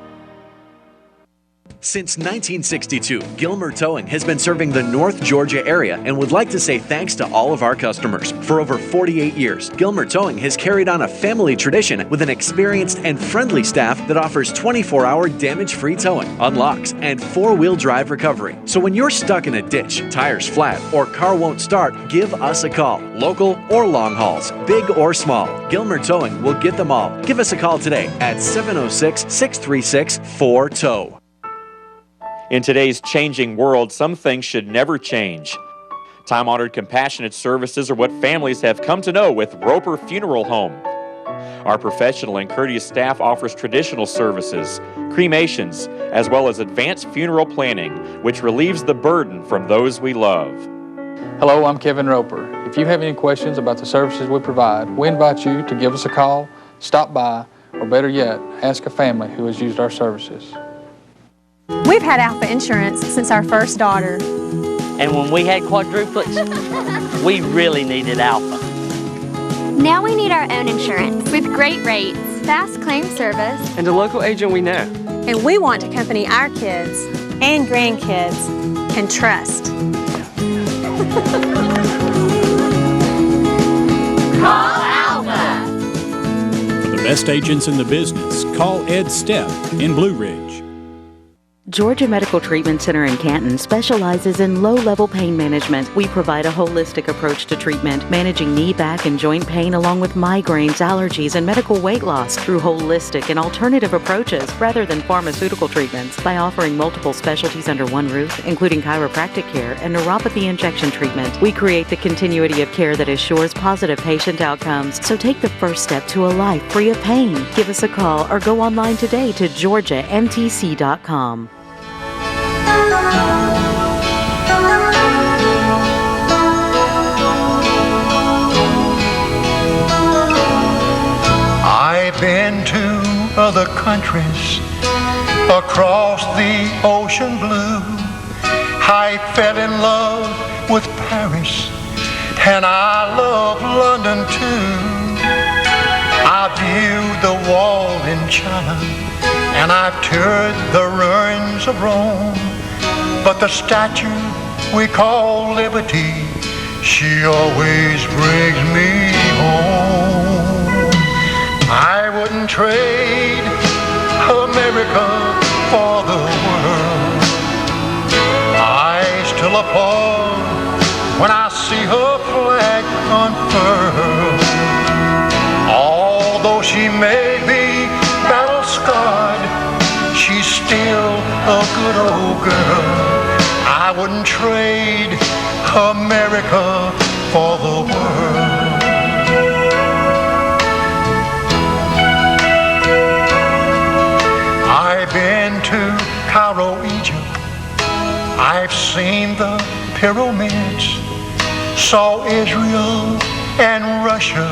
Speaker 6: Since 1962, Gilmer Towing has been serving the North Georgia area and would like to say thanks to all of our customers. For over 48 years, Gilmer Towing has carried on a family tradition with an experienced and friendly staff that offers 24-hour damage-free towing, unlocks, and four-wheel drive recovery. So when you're stuck in a ditch, tires flat, or car won't start, give us a call. Local or long hauls, big or small, Gilmer Towing will get them all. Give us a call today at 706-636-4TOW.
Speaker 5: In today's changing world, some things should never change. Time-honored compassionate services are what families have come to know with Roper Funeral Home. Our professional and courteous staff offers traditional services, cremations, as well as advanced funeral planning, which relieves the burden from those we love.
Speaker 7: Hello, I'm Kevin Roper. If you have any questions about the services we provide, we invite you to give us a call, stop by, or better yet, ask a family who has used our services.
Speaker 8: We've had Alpha Insurance since our first daughter.
Speaker 9: And when we had quadruplets, we really needed Alpha.
Speaker 10: Now we need our own insurance with great rates, fast claim service,
Speaker 11: and a local agent we know.
Speaker 8: And we want a company our kids and grandkids can trust.
Speaker 12: Call Alpha! For the best agents in the business, call Ed Stepp in Blue Ridge.
Speaker 13: Georgia Medical Treatment Center in Canton specializes in low-level pain management. We provide a holistic approach to treatment, managing knee, back, and joint pain along with migraines, allergies, and medical weight loss through holistic and alternative approaches rather than pharmaceutical treatments. By offering multiple specialties under one roof, including chiropractic care and neuropathy injection treatment, we create the continuity of care that assures positive patient outcomes. So take the first step to a life free of pain. Give us a call or go online today to georgiamtc.com.
Speaker 14: I've been to other countries across the ocean blue. I fell in love with Paris and I love London too. I viewed the wall in China, and I've toured the ruins of Rome. But the statue we call liberty, she always brings me home. I wouldn't trade America for the world. I still applaud when I see her flag unfurled. Although she may be battle-scarred, she's still a good old girl. I wouldn't trade America for the world. I've been to Cairo, Egypt. I've seen the pyramids, saw Israel and Russia,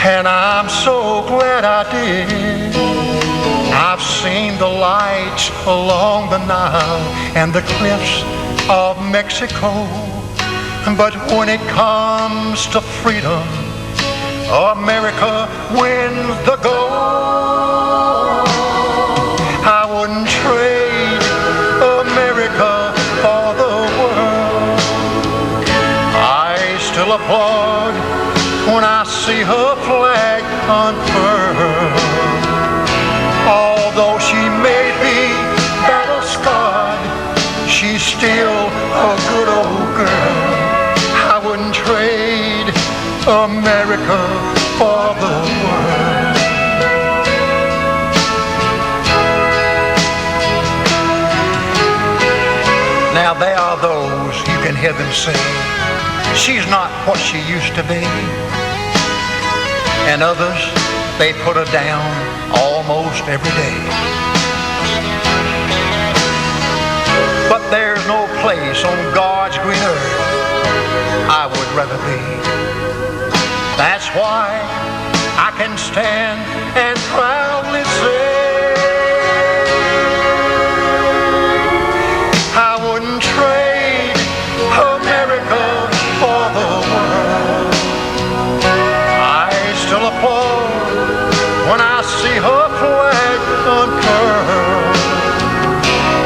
Speaker 14: and I'm so glad I did. I've seen the lights along the Nile and the cliffs of Mexico. But when it comes to freedom, America wins the gold. I wouldn't trade America for the world. I still applaud when I see her flag unfurled. Although she may be battle-scarred, she's still a good old girl. I wouldn't trade America for the world. Now there are those you can hear them say, she's not what she used to be. And others, they put her down almost every day. But there's no place on God's green earth I would rather be. That's why I can stand and proudly say, I wouldn't trade America for the world. I still applaud when I see her flag unfurled.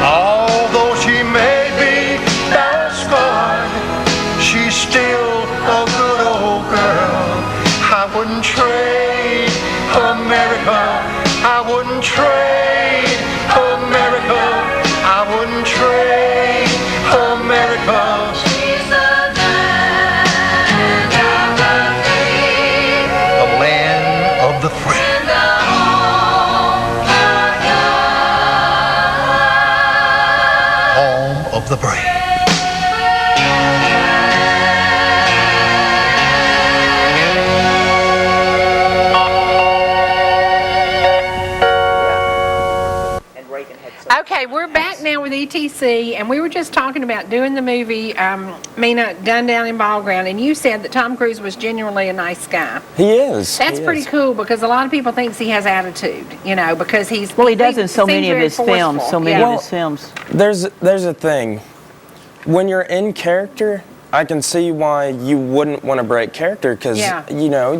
Speaker 14: Although she may be battle-scarred, she's still a good old girl. I wouldn't trade America. I wouldn't trade America. I wouldn't trade America. She's the land of the free. The land of the free. Home of the brave.
Speaker 1: Okay, we're back now with ETC, and we were just talking about doing the movie, Mina, Done Down in Ball Ground, and you said that Tom Cruise was genuinely a nice guy.
Speaker 3: He is.
Speaker 1: That's pretty cool, because a lot of people think he has attitude, you know, because he's...
Speaker 2: Well, he does in so many of his films,
Speaker 3: There's a thing. When you're in character, I can see why you wouldn't want to break character, because, you know,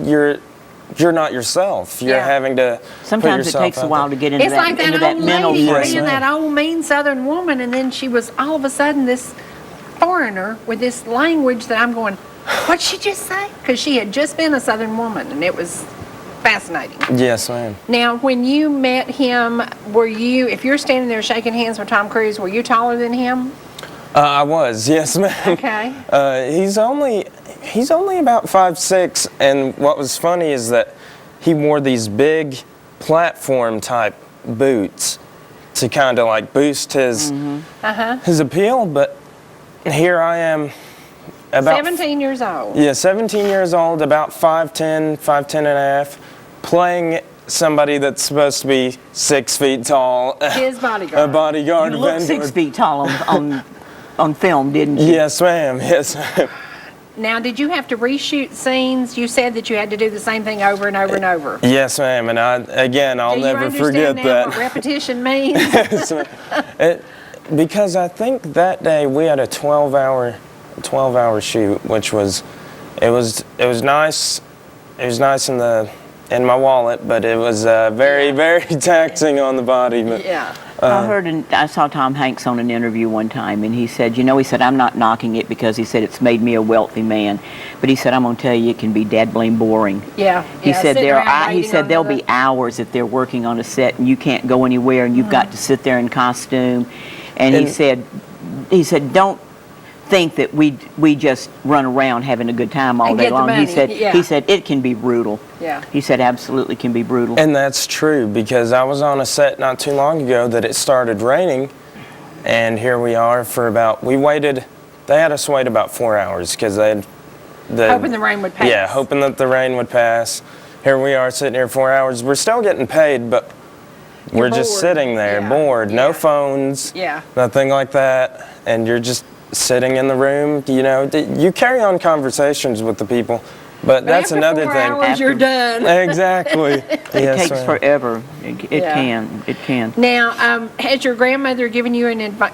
Speaker 3: you're not yourself. You're having to
Speaker 2: sometimes
Speaker 3: put yourself
Speaker 2: it takes a while to get into
Speaker 1: it's
Speaker 2: that,
Speaker 1: like that
Speaker 2: into that
Speaker 1: old
Speaker 2: mental
Speaker 1: lady
Speaker 2: frame.
Speaker 1: being that old mean Southern woman, and then she was all of a sudden this foreigner with this language that I'm going, what'd she just say? Because she had just been a Southern woman, and it was fascinating.
Speaker 3: Yes, ma'am.
Speaker 1: Now, when you met him, were you, if you're standing there shaking hands with Tom Cruise, were you taller than him?
Speaker 3: I was, yes, ma'am.
Speaker 1: Okay.
Speaker 3: He's only about 5'6", and what was funny is that he wore these big platform type boots to kind of like boost his his appeal. But here I am, about
Speaker 1: 17 years old.
Speaker 3: Yeah, 17 years old, about 5'10", 5'10 and a half, playing somebody that's supposed to be 6 feet tall.
Speaker 1: His bodyguard.
Speaker 3: A bodyguard.
Speaker 2: You looked 6 feet tall on film, didn't you?
Speaker 3: Yes, ma'am. Yes, ma'am.
Speaker 1: Now, did you have to reshoot scenes? You said that you had to do the same thing over and over and over.
Speaker 3: Yes, ma'am. And I'll never forget
Speaker 1: now
Speaker 3: that.
Speaker 1: What repetition means?
Speaker 3: Yes, ma'am. Because I think that day we had a 12-hour shoot, which was it was nice. It was nice in the in my wallet, but it was very, very taxing on the body. But,
Speaker 1: Yeah.
Speaker 2: I saw Tom Hanks on an interview one time, and he said, he said, I'm not knocking it because he said it's made me a wealthy man, but he said, I'm going to tell you, it can be dead blame boring.
Speaker 1: Yeah.
Speaker 2: He said
Speaker 1: he said
Speaker 2: there'll be hours if they're working on a set and you can't go anywhere and you've got to sit there in costume. And he said, don't think that we just run around having a good time all
Speaker 1: And
Speaker 2: day
Speaker 1: get the
Speaker 2: long.
Speaker 1: money,
Speaker 2: He said it can be brutal.
Speaker 1: Yeah.
Speaker 2: He said absolutely can be brutal.
Speaker 3: And that's true, because I was on a set not too long ago that it started raining, and here we are for they had us wait about 4 hours because they had
Speaker 1: hoping the rain would pass.
Speaker 3: Yeah, hoping that the rain would pass. Here we are sitting here 4 hours. We're still getting paid, but we're just
Speaker 1: bored.
Speaker 3: sitting there, bored, no phones, nothing like that, and you're just sitting in the room. You carry on conversations with the people, but that's another
Speaker 1: after 4
Speaker 3: thing.
Speaker 1: hours, you're done.
Speaker 3: Exactly.
Speaker 2: It
Speaker 3: Yes,
Speaker 2: takes
Speaker 3: ma'am.
Speaker 2: forever. It can.
Speaker 1: Now, has your grandmother given you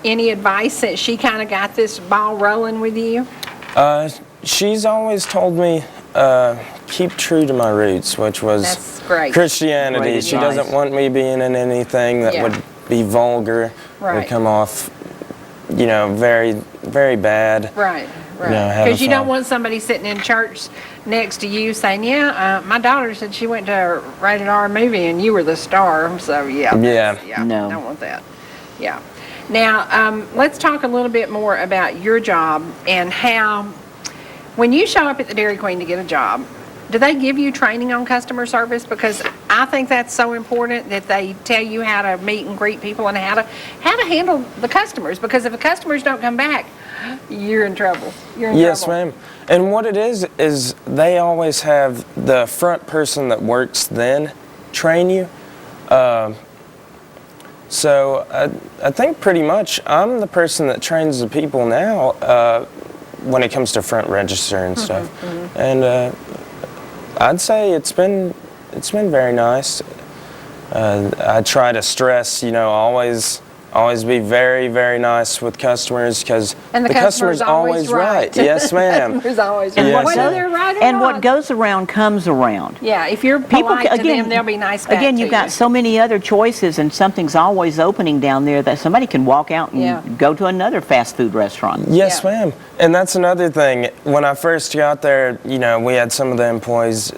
Speaker 1: any advice since she kind of got this ball rolling with you?
Speaker 3: She's always told me keep true to my roots, which was
Speaker 1: That's great.
Speaker 3: Christianity.
Speaker 2: Great
Speaker 3: She
Speaker 2: advice.
Speaker 3: doesn't want me being in anything that would be vulgar,
Speaker 1: Right.
Speaker 3: would come off, very, very bad.
Speaker 1: Right.
Speaker 3: have
Speaker 1: Because
Speaker 3: a
Speaker 1: you don't
Speaker 3: phone.
Speaker 1: want somebody sitting in church next to you saying, my daughter said she went to a rated R movie and you were the star. So,
Speaker 3: Yeah.
Speaker 2: No.
Speaker 1: Don't want that. Yeah. Now, let's talk a little bit more about your job and how, when you show up at the Dairy Queen to get a job, do they give you training on customer service? Because I think that's so important that they tell you how to meet and greet people and how to handle the customers. Because if the customers don't come back, you're in trouble.
Speaker 3: Yes, ma'am. And what it is they always have the front person that works then train you. So I think pretty much I'm the person that trains the people now when it comes to front register and stuff. And I'd say it's been very nice. I try to stress, always be very, very nice with customers because
Speaker 1: And the
Speaker 3: customer's always right. Yes, ma'am.
Speaker 1: The customer's always
Speaker 2: And
Speaker 1: right.
Speaker 3: Yes,
Speaker 1: Whether
Speaker 3: ma'am.
Speaker 1: they're right or
Speaker 2: And
Speaker 1: not.
Speaker 2: what goes around comes around.
Speaker 1: Yeah, if you're polite to them, they'll be nice back
Speaker 2: Again,
Speaker 1: to
Speaker 2: you've got
Speaker 1: you.
Speaker 2: so many other choices, and something's always opening down there that somebody can walk out and go to another fast food restaurant.
Speaker 3: Yes, ma'am. And that's another thing. When I first got there, we had some of the employees,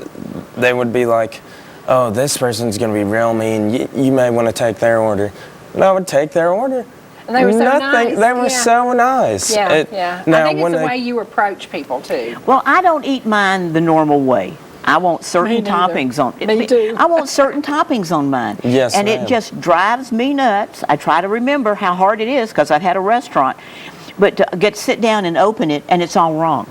Speaker 3: they would be like, oh, this person's going to be real mean. You may want to take their order. And I would take their order.
Speaker 1: And they were so nice.
Speaker 3: They were so nice.
Speaker 1: Yeah,
Speaker 3: Now,
Speaker 1: I think
Speaker 3: when
Speaker 1: it's the way you approach people, too.
Speaker 2: Well, I don't eat mine the normal way. I want certain
Speaker 1: Me neither.
Speaker 2: toppings on it.
Speaker 1: Me too.
Speaker 2: I want certain toppings on mine.
Speaker 3: Yes,
Speaker 2: and
Speaker 3: ma'am.
Speaker 2: it just drives me nuts. I try to remember how hard it is because I've had a restaurant, but to sit down and open it and it's all wrong.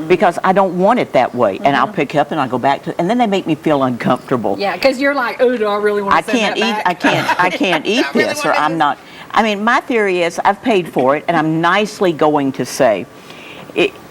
Speaker 2: Because I don't want it that way, and I'll pick up and I'll go back to, and then they make me feel uncomfortable.
Speaker 1: Yeah, because you're like, oh, do I really want to send that back?
Speaker 2: I can't eat this, or I'm not. I mean, my theory is I've paid for it, and I'm nicely going to say,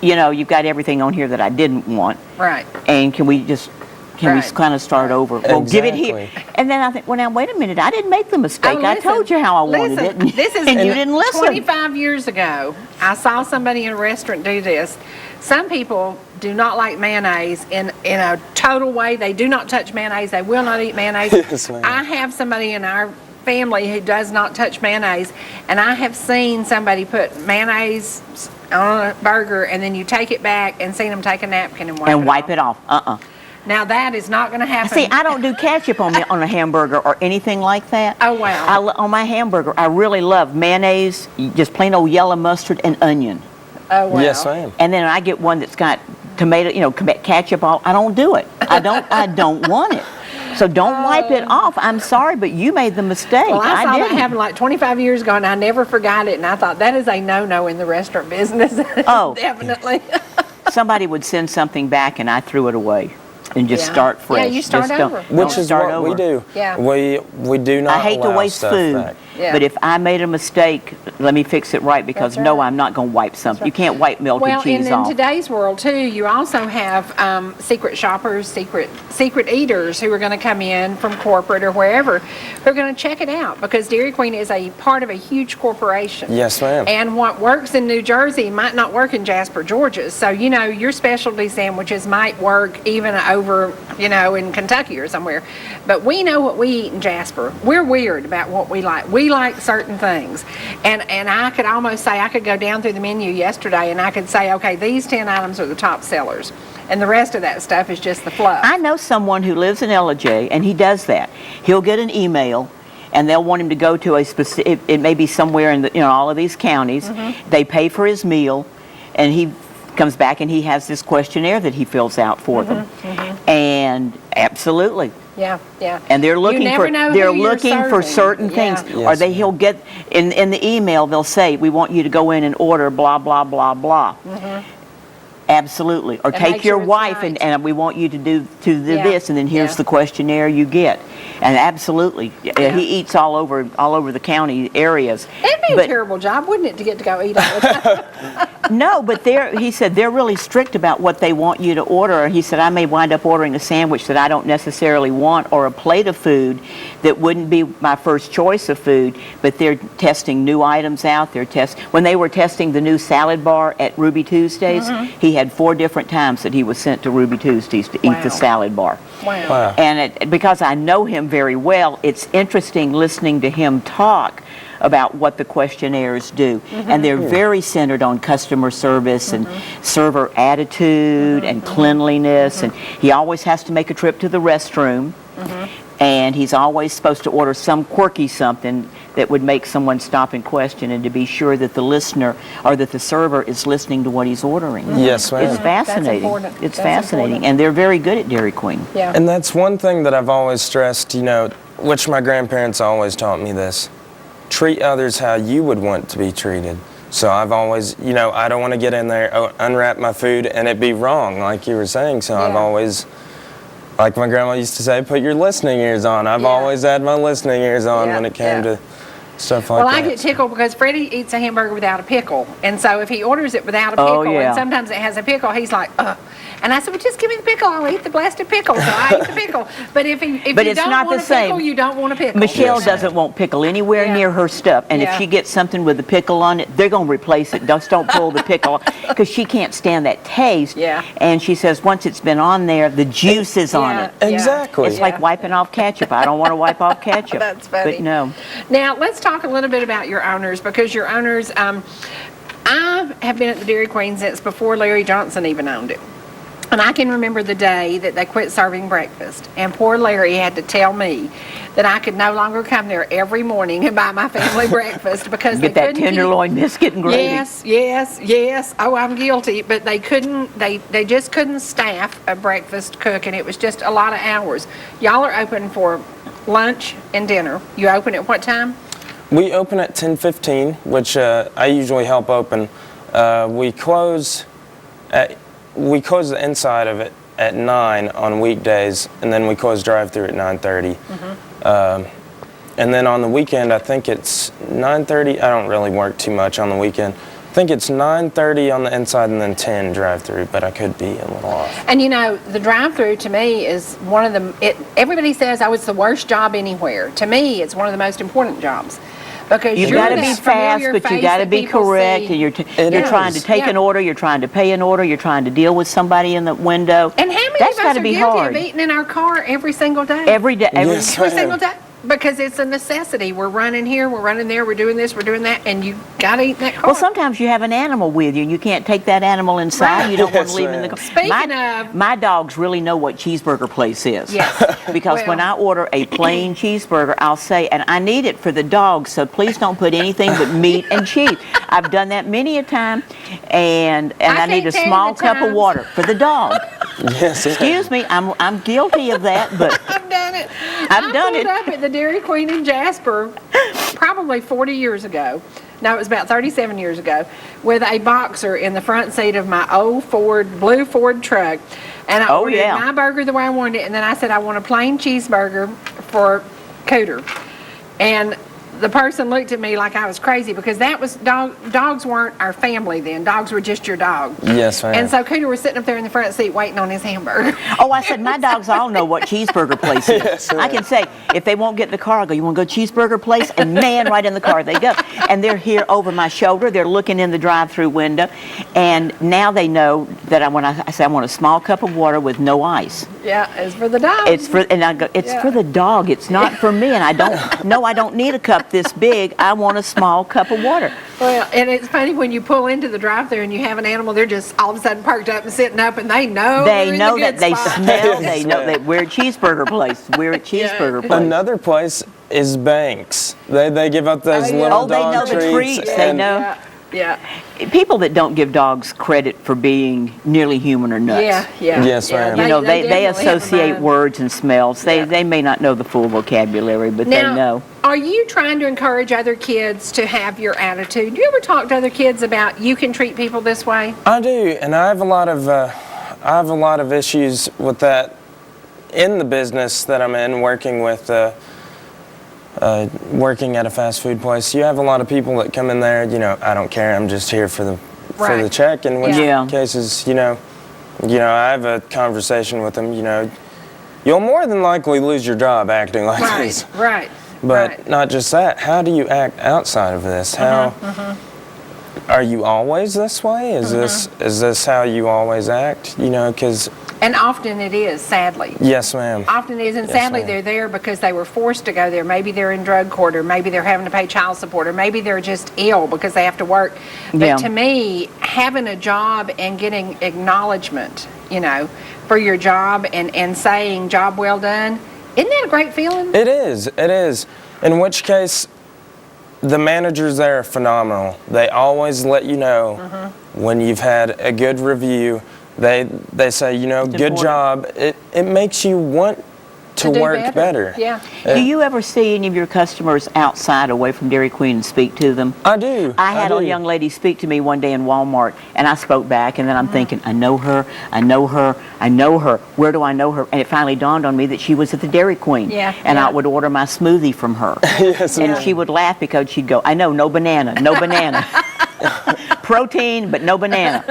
Speaker 2: you've got everything on here that I didn't want.
Speaker 1: Right.
Speaker 2: And can we kind of start over? Well, give it here. And then I think, well, now, wait a minute. I didn't make the mistake. I told you how I wanted it. And you didn't listen.
Speaker 1: 25 years ago, I saw somebody in a restaurant do this. Some people do not like mayonnaise in a total way. They do not touch mayonnaise. They will not eat mayonnaise.
Speaker 3: Yes, ma'am.
Speaker 1: I have somebody in our family who does not touch mayonnaise, and I have seen somebody put mayonnaise on a burger, and then you take it back and seen them take a napkin and wipe it off. Now that is not going to happen.
Speaker 2: See, I don't do ketchup on a hamburger or anything like that.
Speaker 1: Oh, wow.
Speaker 2: On my hamburger, I really love mayonnaise, just plain old yellow mustard and onion.
Speaker 1: Oh, wow.
Speaker 3: Yes, ma'am.
Speaker 2: And then I get one that's got tomato, ketchup. I don't do it. I don't want it. So don't wipe it off. I'm sorry, but you made the mistake.
Speaker 1: Well, I saw that
Speaker 2: didn't.
Speaker 1: happen like 25 years ago, and I never forgot it. And I thought that is a no-no in the restaurant business.
Speaker 2: Oh.
Speaker 1: Definitely.
Speaker 2: Somebody would send something back, and I threw it away and just start fresh.
Speaker 1: Yeah, you start
Speaker 2: Just don't-
Speaker 1: over.
Speaker 2: don't
Speaker 3: Which is
Speaker 2: start
Speaker 3: what
Speaker 2: over.
Speaker 3: we do.
Speaker 1: Yeah.
Speaker 3: We do not
Speaker 2: I hate to
Speaker 3: allow
Speaker 2: waste
Speaker 3: stuff
Speaker 2: food.
Speaker 3: back.
Speaker 1: Yeah.
Speaker 2: But if I made a mistake, let me fix it right, because
Speaker 1: That's
Speaker 2: no,
Speaker 1: right.
Speaker 2: I'm not going to wipe something. You can't wipe melted
Speaker 1: Well,
Speaker 2: cheese
Speaker 1: and
Speaker 2: off.
Speaker 1: in today's world too, you also have secret shoppers, secret eaters who are going to come in from corporate or wherever, who are going to check it out, because Dairy Queen is a part of a huge corporation.
Speaker 3: Yes, ma'am.
Speaker 1: And what works in New Jersey might not work in Jasper, Georgia. So, you know, your specialty sandwiches might work even over, you know, in Kentucky or somewhere. But we know what we eat in Jasper. We're weird about what we like. We like certain things. And I could almost say, I could go down through the menu yesterday and I could say, okay, these 10 items are the top sellers. And the rest of that stuff is just the fluff.
Speaker 2: I know someone who lives in LJ, and he does that. He'll get an email, and they'll want him to go to a specific, it may be somewhere in the, you know, all of these counties. They pay for his meal, and he comes back and he has this questionnaire that he fills out for them. And absolutely.
Speaker 1: Yeah, yeah.
Speaker 2: And they're looking
Speaker 1: never
Speaker 2: for
Speaker 1: know
Speaker 2: they're
Speaker 1: who you're
Speaker 2: looking for
Speaker 1: serving.
Speaker 2: certain
Speaker 1: Yeah.
Speaker 2: things, or he'll get in the email they'll say, we want you to go in and order blah blah blah blah. Absolutely. Or
Speaker 1: And
Speaker 2: take
Speaker 1: make
Speaker 2: your
Speaker 1: sure it's
Speaker 2: wife
Speaker 1: right.
Speaker 2: and we want you to do
Speaker 1: Yeah.
Speaker 2: this, and then here's
Speaker 1: Yeah.
Speaker 2: the questionnaire you get. And absolutely, he eats all over the county areas.
Speaker 1: It'd be a
Speaker 2: But-
Speaker 1: terrible job, wouldn't it, to get to go eat all the time?
Speaker 2: No, but he said they're really strict about what they want you to order. He said, I may wind up ordering a sandwich that I don't necessarily want, or a plate of food that wouldn't be my first choice of food, but they're testing new items out. When they were testing the new salad bar at Ruby Tuesdays, he had 4 different times that he was sent to Ruby Tuesdays to eat the salad bar.
Speaker 1: Wow.
Speaker 2: And because I know him very well, it's interesting listening to him talk about what the questionnaires do. And they're very centered on customer service and server attitude and cleanliness. And he always has to make a trip to the restroom. And he's always supposed to order some quirky something that would make someone stop and question, and to be sure that the listener or that the server is listening to what he's ordering.
Speaker 3: Yes, ma'am.
Speaker 2: It's fascinating.
Speaker 1: important.
Speaker 2: It's
Speaker 1: That's
Speaker 2: fascinating.
Speaker 1: important.
Speaker 2: And they're very good at Dairy Queen.
Speaker 1: Yeah.
Speaker 3: And that's one thing that I've always stressed, you know, which my grandparents always taught me this. Treat others how you would want to be treated. So I've always, you know, I don't want to get in there, unwrap my food, and it be wrong, like you were saying. So I've always, like my grandma used to say, put your listening ears on. I've always had my listening ears on when it came to stuff like
Speaker 1: Well,
Speaker 3: that.
Speaker 1: I get tickled because Freddie eats a hamburger without a pickle. And so if he orders it without a pickle, and sometimes it has a pickle, he's like, ugh. And I said, well, just give me the pickle. I'll eat the blasted pickle. So I eat the pickle. But if you
Speaker 2: But it's
Speaker 1: don't
Speaker 2: not
Speaker 1: want
Speaker 2: the
Speaker 1: a pickle,
Speaker 2: same.
Speaker 1: you don't want a pickle.
Speaker 2: Michelle doesn't want pickle anywhere near her stuff, and if
Speaker 1: Yeah.
Speaker 2: she gets something with a pickle on it, they're going to replace it. Just don't pull the pickle, because she can't stand that taste.
Speaker 1: Yeah.
Speaker 2: And she says once it's been on there, the juice is on it.
Speaker 3: Exactly.
Speaker 2: It's like wiping off ketchup. I don't want to wipe off ketchup.
Speaker 1: That's funny.
Speaker 2: But no.
Speaker 1: Now, let's talk a little bit about your owners, because your owners, I have been at the Dairy Queen since before Larry Johnson even owned it. And I can remember the day that they quit serving breakfast. And poor Larry had to tell me that I could no longer come there every morning and buy my family breakfast because
Speaker 2: Get
Speaker 1: they
Speaker 2: that
Speaker 1: couldn't keep-
Speaker 2: tenderloin biscuit and gravy.
Speaker 1: Yes. Oh, I'm guilty. But they couldn't, they just couldn't staff a breakfast cook, and it was just a lot of hours. Y'all are open for lunch and dinner. You open at what time?
Speaker 3: We open at 10:15, which I usually help open. We close the inside of it at 9 on weekdays, and then we close drive-through at 9:30. And then on the weekend, I think it's 9:30. I don't really work too much on the weekend. I think it's 9:30 on the inside and then 10 drive-through, but I could be a little off.
Speaker 1: And you know, the drive-through to me is one of the, everybody says, oh, it's the worst job anywhere. To me, it's one of the most important jobs. Because
Speaker 2: You've
Speaker 1: you're
Speaker 2: got to be
Speaker 1: that
Speaker 2: fast,
Speaker 1: familiar
Speaker 2: but you
Speaker 1: face
Speaker 2: got to
Speaker 1: that
Speaker 2: be
Speaker 1: people
Speaker 2: correct,
Speaker 1: see.
Speaker 2: and you're trying to take an order, you're trying to pay an order, you're trying to deal with somebody in the window.
Speaker 1: And how many
Speaker 2: That's
Speaker 1: of us
Speaker 2: gotta
Speaker 1: are
Speaker 2: be
Speaker 1: guilty
Speaker 2: hard.
Speaker 1: of eating in our car every single day?
Speaker 2: Every day.
Speaker 1: Every single day. Because it's a necessity. We're running here, we're running there, we're doing this, we're doing that, and you got to eat in that car.
Speaker 2: Well, sometimes you have an animal with you, and you can't take that animal inside.
Speaker 1: Right.
Speaker 2: You don't want to
Speaker 3: Yes,
Speaker 2: leave him in the car.
Speaker 1: Speaking of-
Speaker 2: My dogs really know what cheeseburger place is.
Speaker 1: Yes.
Speaker 2: Because when I order a plain cheeseburger, I'll say, and I need it for the dogs, so please don't put anything but meat and cheese. I've done that many a time, and I need a
Speaker 1: can't tell you
Speaker 2: small
Speaker 1: the
Speaker 2: cup of
Speaker 1: times.
Speaker 2: water for the dog.
Speaker 3: Yes.
Speaker 2: Excuse me, I'm guilty of that, but
Speaker 1: I've done it.
Speaker 2: I've done
Speaker 1: I
Speaker 2: it.
Speaker 1: pulled up at the Dairy Queen in Jasper probably 40 years ago. No, it was about 37 years ago, with a boxer in the front seat of my old blue Ford truck. And I ordered my burger the way I wanted it, and then I said I want a plain cheeseburger for Cooter. And the person looked at me like I was crazy because that was dogs weren't our family then. Dogs were just your dog.
Speaker 3: Yes, ma'am.
Speaker 1: And so Cooter was sitting up there in the front seat waiting on his hamburger.
Speaker 2: Oh, I said, my dogs all know what cheeseburger place is.
Speaker 3: Yes,
Speaker 2: I can say, if they won't get in the car, I go, you want to go cheeseburger place? And man, right in the car they go. And they're here over my shoulder. They're looking in the drive-through window. And now they know that I say I want a small cup of water with no ice.
Speaker 1: Yeah, it's for the dog.
Speaker 2: And I go, it's for the dog. It's not for me. And I don't need a cup this big. I want a small cup of water.
Speaker 1: Well, and it's funny when you pull into the drive-thru and you have an animal, they're just all of a sudden perked up and sitting up, and they know
Speaker 2: they know that they
Speaker 1: spot.
Speaker 2: smell. They know that we're at cheeseburger place. We're at cheeseburger place.
Speaker 3: Another place is banks. They give out those little dog
Speaker 2: treats. They know the treats. They know.
Speaker 1: Yeah.
Speaker 2: People that don't give dogs credit for being nearly human are nuts.
Speaker 1: Yeah.
Speaker 3: Yes, ma'am.
Speaker 2: You know, they associate
Speaker 1: words
Speaker 2: words and smells. They may not know the full vocabulary, but
Speaker 1: now,
Speaker 2: they know.
Speaker 1: Are you trying to encourage other kids to have your attitude? Do you ever talk to other kids about you can treat people this way?
Speaker 3: I do, and I have a lot of issues with that in the business that I'm in, working with. Working at a fast food place, you have a lot of people that come in there, you know, I don't care, I'm just here for the check, and in cases, you know, I have a conversation with them, you know, you'll more than likely lose your job acting like this.
Speaker 1: Right.
Speaker 3: But not just that, how do you act outside of this? How are you always this way? Is this how you always act? You know, because
Speaker 1: and often it is, sadly.
Speaker 3: Yes, ma'am.
Speaker 1: Often it is, and sadly they're there because they were forced to go there. Maybe they're in drug court, or maybe they're having to pay child support, or maybe they're just ill because they have to work. But to me, having a job and getting acknowledgement, you know, for your job and saying job well done, isn't that a great feeling?
Speaker 3: It is. It is. In which case, the managers there are phenomenal. They always let you know when you've had a good review. They say, you know, good job. It makes you want to work better.
Speaker 1: Yeah.
Speaker 2: Do you ever see any of your customers outside away from Dairy Queen and speak to them?
Speaker 3: I do.
Speaker 2: I had a young lady speak to me one day in Walmart, and I spoke back, and then I'm thinking, I know her. Where do I know her? And it finally dawned on me that she was at the Dairy Queen. And I would order my smoothie from her. And she would laugh because she'd go, I know, no banana. Protein, but no banana.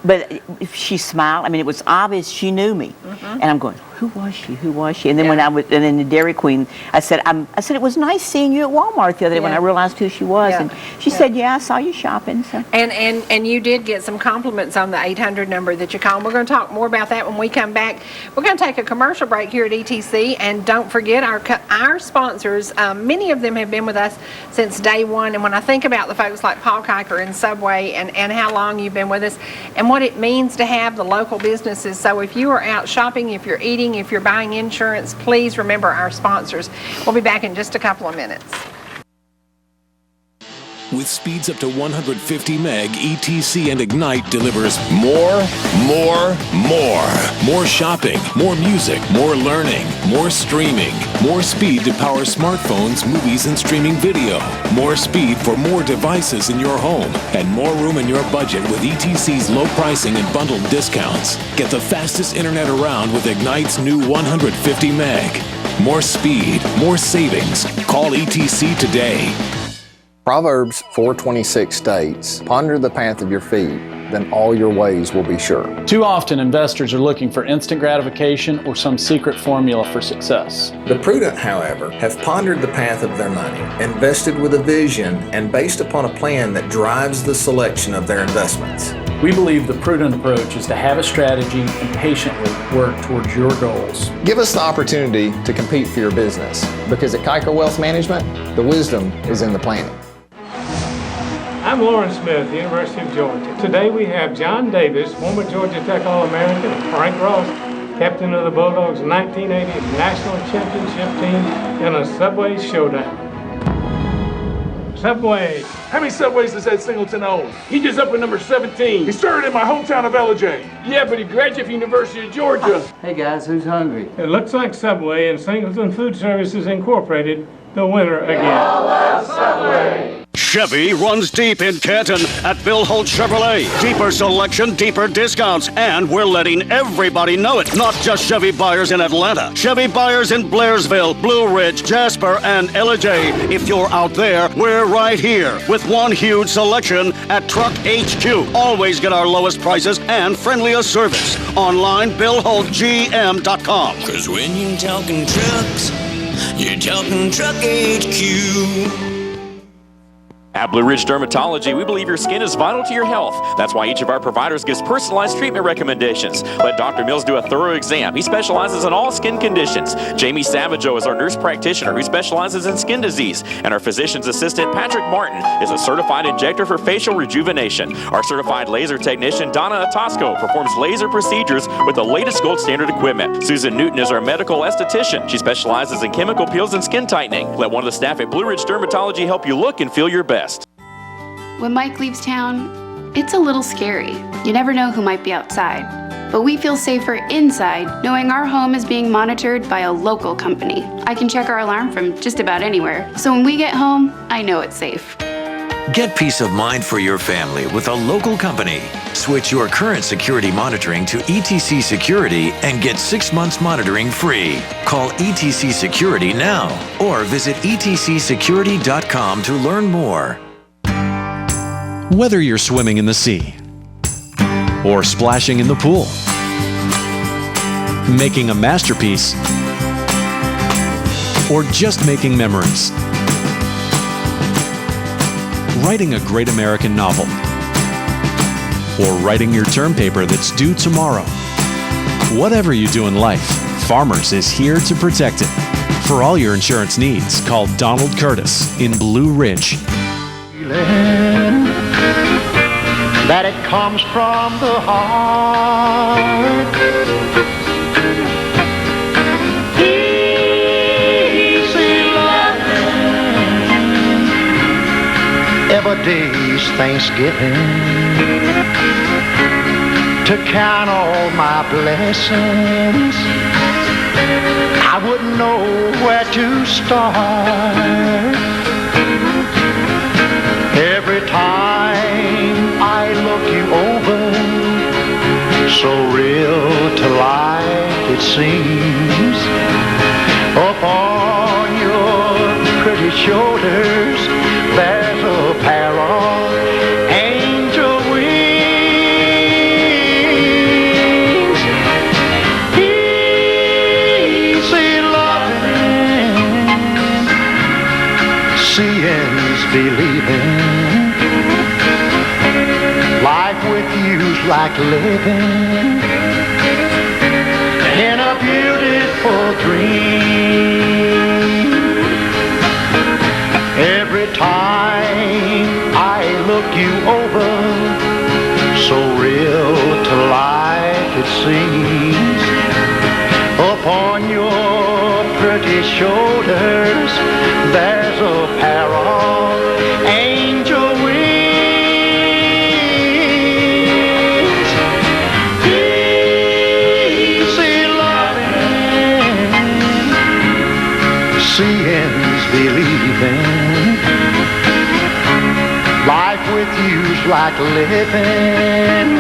Speaker 2: But if she smiled, I mean, it was obvious she knew me. And I'm going, who was she? And then when I was, and then the Dairy Queen, I said, it was nice seeing you at Walmart the other day when I realized who she was. And she said, yeah, I saw you shopping. So.
Speaker 1: And you did get some compliments on the 800 number that you called. We're going to talk more about that when we come back. We're going to take a commercial break here at ETC, and don't forget our sponsors. Many of them have been with us since day one, and when I think about the folks like Paul Kiker and Subway and how long you've been with us and what it means to have the local businesses. So if you are out shopping, if you're eating, if you're buying insurance, please remember our sponsors. We'll be back in just a couple of minutes.
Speaker 12: With speeds up to 150 meg, ETC and Ignite delivers more shopping, more music, more learning, more streaming, more speed to power smartphones, movies, and streaming video, more speed for more devices in your home, and more room in your budget with ETC's low pricing and bundled discounts. Get the fastest internet around with Ignite's new 150 meg. More speed, more savings. Call ETC today.
Speaker 11: Proverbs 4:26 states, "Ponder the path of your feet, then all your ways will be sure."
Speaker 15: Too often, investors are looking for instant gratification or some secret formula for success.
Speaker 16: The prudent, however, have pondered the path of their money, invested with a vision, and based upon a plan that drives the selection of their investments.
Speaker 15: We believe the prudent approach is to have a strategy and patiently work towards your goals.
Speaker 11: Give us the opportunity to compete for your business, because at Kiker Wealth Management, the wisdom is in the planning.
Speaker 17: I'm Lauren Smith, University of Georgia. Today we have John Davis, former Georgia Tech All-American, and Frank Ross, captain of the Bulldogs' 1980 National Championship team in a Subway showdown. Subway.
Speaker 18: How many Subways does Ed Singleton own? He just up at number 17. He started in my hometown of LJ. Yeah, but he graduated from University of Georgia.
Speaker 17: Hey guys, who's hungry? It looks like Subway and Singleton Food Services Incorporated, the winner again.
Speaker 18: All love Subway.
Speaker 19: Chevy runs deep in Canton at Bill Holt Chevrolet. Deeper selection, deeper discounts, and we're letting everybody know it. Not just Chevy buyers in Atlanta. Chevy buyers in Blairsville, Blue Ridge, Jasper, and Ellijay. If you're out there, we're right here with one huge selection at Truck HQ. Always get our lowest prices and friendliest service. Online, BillHoltGM.com.
Speaker 20: 'Cause when you're talking trucks, you're talking Truck HQ.
Speaker 5: At Blue Ridge Dermatology, we believe your skin is vital to your health. That's why each of our providers gives personalized treatment recommendations. Let Dr. Mills do a thorough exam. He specializes in all skin conditions. Jamie Savageau is our nurse practitioner who specializes in skin disease. And our physician's assistant, Patrick Martin, is a certified injector for facial rejuvenation. Our certified laser technician, Donna Atosco, performs laser procedures with the latest gold standard equipment. Susan Newton is our medical esthetician. She specializes in chemical peels and skin tightening. Let one of the staff at Blue Ridge Dermatology help you look and feel your best.
Speaker 21: When Mike leaves town, it's a little scary. You never know who might be outside. But we feel safer inside knowing our home is being monitored by a local company. I can check our alarm from just about anywhere. So when we get home, I know it's safe.
Speaker 22: Get peace of mind for your family with a local company. Switch your current security monitoring to ETC Security and get 6 months monitoring free. Call ETC Security now or visit etcsecurity.com to learn more.
Speaker 23: Whether you're swimming in the sea or splashing in the pool, making a masterpiece, or just making memories, writing a great American novel, or writing your term paper that's due tomorrow. Whatever you do in life, Farmers is here to protect it. For all your insurance needs, call Donald Curtis in Blue Ridge.
Speaker 14: That it comes from the heart. Easy loving. Every day's Thanksgiving. To count all my blessings, I wouldn't know where to start. Every time I look you over, so real to life it seems. Upon your pretty shoulders, there's a pair of angel wings. Easy loving, seeing's believing. Life with you's like living in a beautiful dream. Every time I look you over, so real to life it seems. Upon your pretty shoulders, there's a pair of angel wings. Seeing's believing. Life with you's like living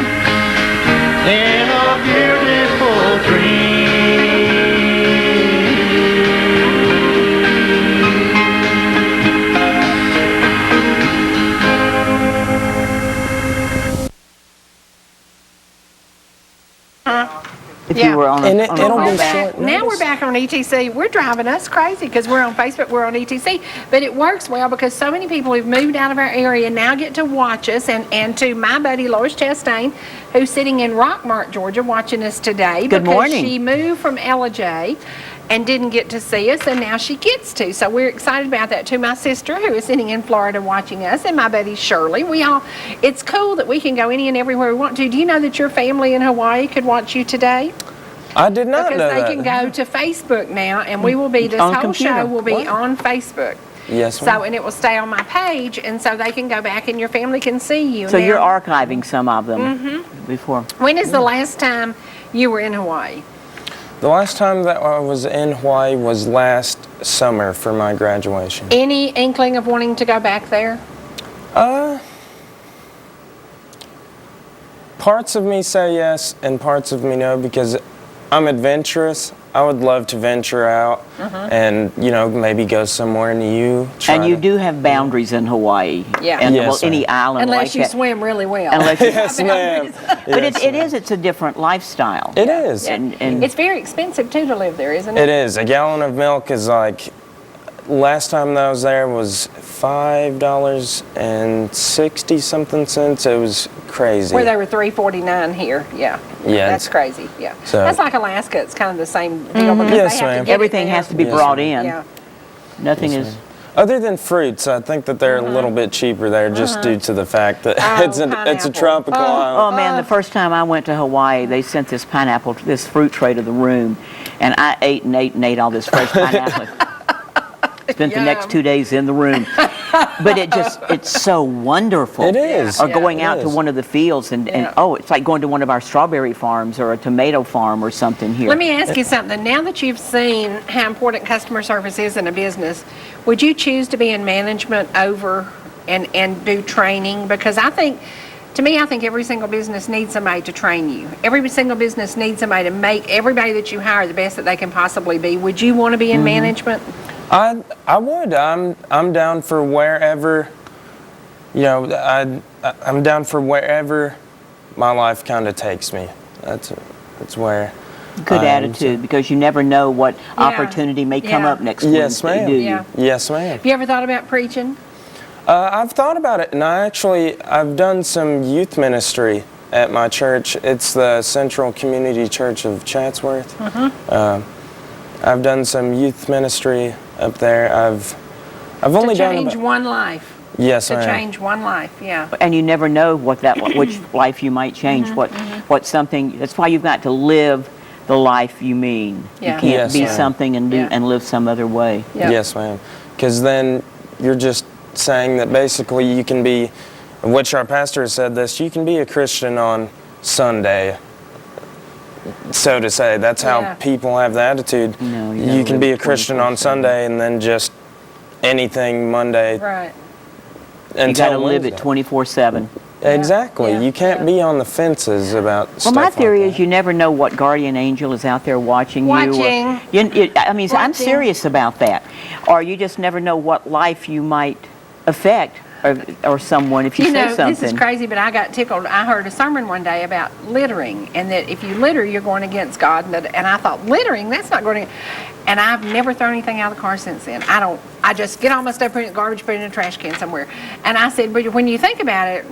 Speaker 14: in a beautiful dream.
Speaker 2: You were on
Speaker 1: And
Speaker 2: a, on
Speaker 1: we're
Speaker 2: a
Speaker 1: back. Now we're back on ETC. We're driving us crazy because we're on Facebook, we're on ETC. But it works well because so many people who've moved out of our area now get to watch us. And to my buddy Lois Chastain, who's sitting in Rockmart, Georgia, watching us today.
Speaker 2: Good morning.
Speaker 1: Because she moved from Ellijay and didn't get to see us, and now she gets to. So we're excited about that. To my sister, who is sitting in Florida watching us, and my buddy Shirley. It's cool that we can go any and everywhere we want to. Do you know that your family in Hawaii could watch you today?
Speaker 3: I did not know that.
Speaker 1: Because they can go to Facebook now, and we will be, this whole show will be on Facebook.
Speaker 3: Yes,
Speaker 1: ma'am. So, and it will stay on my page, and so they can go back and your family can see you.
Speaker 2: So
Speaker 1: now,
Speaker 2: you're archiving some of them before.
Speaker 1: When is the last time you were in Hawaii?
Speaker 3: The last time that I was in Hawaii was last summer for my graduation.
Speaker 1: Any inkling of wanting to go back there?
Speaker 3: Parts of me say yes and parts of me no, because I'm adventurous. I would love to venture out and, maybe go somewhere new.
Speaker 2: And you do have boundaries in Hawaii.
Speaker 1: Yeah.
Speaker 2: And,
Speaker 3: Yes,
Speaker 2: any
Speaker 3: ma'am.
Speaker 2: island
Speaker 1: Unless
Speaker 2: like
Speaker 1: you
Speaker 2: that.
Speaker 1: swim really well.
Speaker 2: Unless you
Speaker 3: Yes, ma'am.
Speaker 2: But
Speaker 3: Yes,
Speaker 2: it's a different lifestyle.
Speaker 3: It is.
Speaker 2: And
Speaker 1: It's very expensive, too, to live there, isn't it?
Speaker 3: It is. A gallon of milk is like, last time that I was there was $5.60 something cents. It was crazy.
Speaker 1: Where they were $3.49 here, yeah.
Speaker 3: Yeah,
Speaker 1: That's
Speaker 3: it's-
Speaker 1: crazy, yeah.
Speaker 3: So-
Speaker 1: That's like Alaska, it's kind of the same deal because
Speaker 3: Yes,
Speaker 1: they have
Speaker 3: ma'am.
Speaker 1: to get
Speaker 2: Everything
Speaker 1: it there.
Speaker 2: has to be
Speaker 3: Yes,
Speaker 2: brought
Speaker 3: ma'am.
Speaker 2: in.
Speaker 1: Yeah.
Speaker 2: Nothing
Speaker 3: Yes,
Speaker 2: is.
Speaker 3: ma'am. Other than fruits, I think that they're a little bit cheaper there just due to the fact that
Speaker 1: Oh,
Speaker 3: it's a
Speaker 1: pineapple.
Speaker 3: tropical island.
Speaker 2: Oh man, the first time I went to Hawaii, they sent this pineapple, this fruit tray to the room, and I ate and ate and ate all this fresh pineapple. Spent the next 2 days in the room. But it's so wonderful.
Speaker 3: It is.
Speaker 2: Or
Speaker 3: Yeah,
Speaker 2: going
Speaker 3: it
Speaker 2: out to
Speaker 3: is.
Speaker 2: one of the fields and
Speaker 1: Yeah.
Speaker 2: it's like going to one of our strawberry farms or a tomato farm or something here.
Speaker 1: Let me ask you something. Now that you've seen how important customer service is in a business, would you choose to be in management over and do training? Because I think every single business needs somebody to train you. Every single business needs somebody to make everybody that you hire the best that they can possibly be. Would you want to be in management?
Speaker 3: I would. I'm down for wherever, I'm down for wherever my life kind of takes me. That's where.
Speaker 2: Good
Speaker 3: I am,
Speaker 2: attitude, because you never know what opportunity may come
Speaker 1: Yeah.
Speaker 2: up next
Speaker 3: Yes,
Speaker 2: Wednesday,
Speaker 3: ma'am.
Speaker 2: do you?
Speaker 1: Yeah.
Speaker 3: Yes, ma'am.
Speaker 1: Have you ever thought about preaching?
Speaker 3: I've thought about it, and I've done some youth ministry at my church. It's the Central Community Church of Chatsworth. I've done some youth ministry up there. I've only
Speaker 1: To
Speaker 3: done
Speaker 1: change one life.
Speaker 3: Yes,
Speaker 1: To
Speaker 3: ma'am.
Speaker 1: change one life, yeah.
Speaker 2: And you never know which life you might change, what something. That's why you've got to live the life you mean.
Speaker 1: Yeah.
Speaker 2: You can't
Speaker 3: Yes,
Speaker 2: be
Speaker 3: ma'am.
Speaker 2: something and do
Speaker 1: Yeah.
Speaker 2: and live some other way.
Speaker 1: Yeah.
Speaker 3: Yes, ma'am. Because then you're just saying that basically you can be, which our pastor has said this, you can be a Christian on Sunday, so to say. That's how
Speaker 1: Yeah.
Speaker 3: people have the attitude.
Speaker 2: No, you
Speaker 3: you
Speaker 2: gotta
Speaker 3: can be a
Speaker 2: live
Speaker 3: Christian on
Speaker 2: 24/7.
Speaker 3: Sunday and then just anything Monday
Speaker 1: Right.
Speaker 2: You
Speaker 3: until
Speaker 2: got to live
Speaker 3: Wednesday.
Speaker 2: it 24/7.
Speaker 3: Exactly.
Speaker 1: Yeah.
Speaker 3: You can't be on the fences about
Speaker 2: Well,
Speaker 3: stuff
Speaker 2: my
Speaker 3: like
Speaker 2: theory
Speaker 3: that.
Speaker 2: is you never know what guardian angel is out there watching you.
Speaker 1: Watching.
Speaker 2: I mean, I'm
Speaker 1: Watching.
Speaker 2: serious about that. Or you just never know what life you might affect or someone if you,
Speaker 1: You
Speaker 2: say
Speaker 1: know,
Speaker 2: something.
Speaker 1: this is crazy, but I got tickled. I heard a sermon one day about littering, and that if you litter, you're going against God. And I thought, littering? That's not going to... And I've never thrown anything out of the car since then. I just get all my stuff, put it in the garbage, put it in a trash can somewhere. And I said, but when you think about it,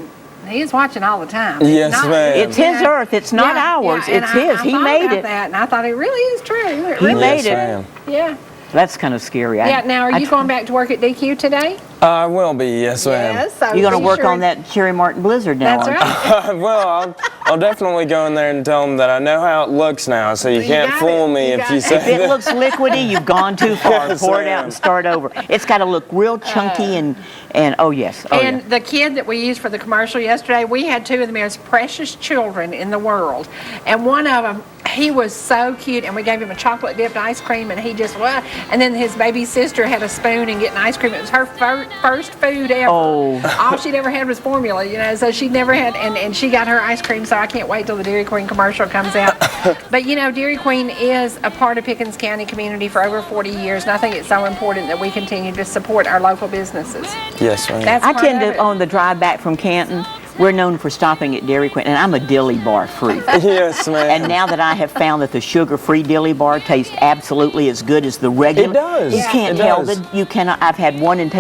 Speaker 1: He is watching all the time.
Speaker 3: Yes, ma'am.
Speaker 2: It's his earth. It's not ours.
Speaker 1: and
Speaker 2: It's his. He
Speaker 1: thought
Speaker 2: made
Speaker 1: about
Speaker 2: it.
Speaker 1: that, and I thought it really is true. It
Speaker 2: He
Speaker 1: really
Speaker 2: made
Speaker 1: is
Speaker 2: it.
Speaker 1: true.
Speaker 3: ma'am.
Speaker 1: Yeah.
Speaker 2: That's kind of scary.
Speaker 1: Yeah. Now, are you going back to work at DQ today?
Speaker 3: I will be, yes, ma'am.
Speaker 1: Yes. So
Speaker 2: You're going to
Speaker 1: be
Speaker 2: work
Speaker 1: sure-
Speaker 2: on that Cherry Martin Blizzard now.
Speaker 1: That's
Speaker 2: aren't
Speaker 1: right.
Speaker 3: Well, I'll definitely go in there and tell them that I know how it looks now, so you can't
Speaker 1: got
Speaker 3: fool
Speaker 1: it.
Speaker 3: me
Speaker 1: You
Speaker 3: if
Speaker 1: got
Speaker 3: you
Speaker 1: it.
Speaker 3: say
Speaker 2: If it
Speaker 3: that.
Speaker 2: looks liquidy, you've gone too far.
Speaker 3: Yes,
Speaker 2: Pour it
Speaker 3: ma'am.
Speaker 2: out and start over. It's got to look real chunky and oh yes. Oh,
Speaker 1: And
Speaker 2: yeah.
Speaker 1: the kid that we used for the commercial yesterday, we had two of the most precious children in the world. And one of them, he was so cute, and we gave him a chocolate dipped ice cream, and he just was. And then his baby sister had a spoon and getting ice cream. It was her first food ever.
Speaker 2: Oh.
Speaker 1: All she'd ever had was formula, you know, so she'd never had, and she got her ice cream, so I can't wait till the Dairy Queen commercial comes out. But, you know, Dairy Queen is a part of Pickens County community for over 40 years, and I think it's so important that we continue to support our local businesses.
Speaker 3: Yes, ma'am.
Speaker 1: That's
Speaker 2: I
Speaker 1: part
Speaker 2: tend
Speaker 1: of
Speaker 2: to,
Speaker 1: it.
Speaker 2: on the drive back from Canton, we're known for stopping at Dairy Queen, and I'm a dilly bar freak.
Speaker 3: Yes, ma'am.
Speaker 2: And now that I have found that the sugar-free dilly bar tastes absolutely as good as the regular,
Speaker 3: It does.
Speaker 2: You can't
Speaker 3: It
Speaker 2: tell
Speaker 3: does.
Speaker 2: you cannot. I've had one and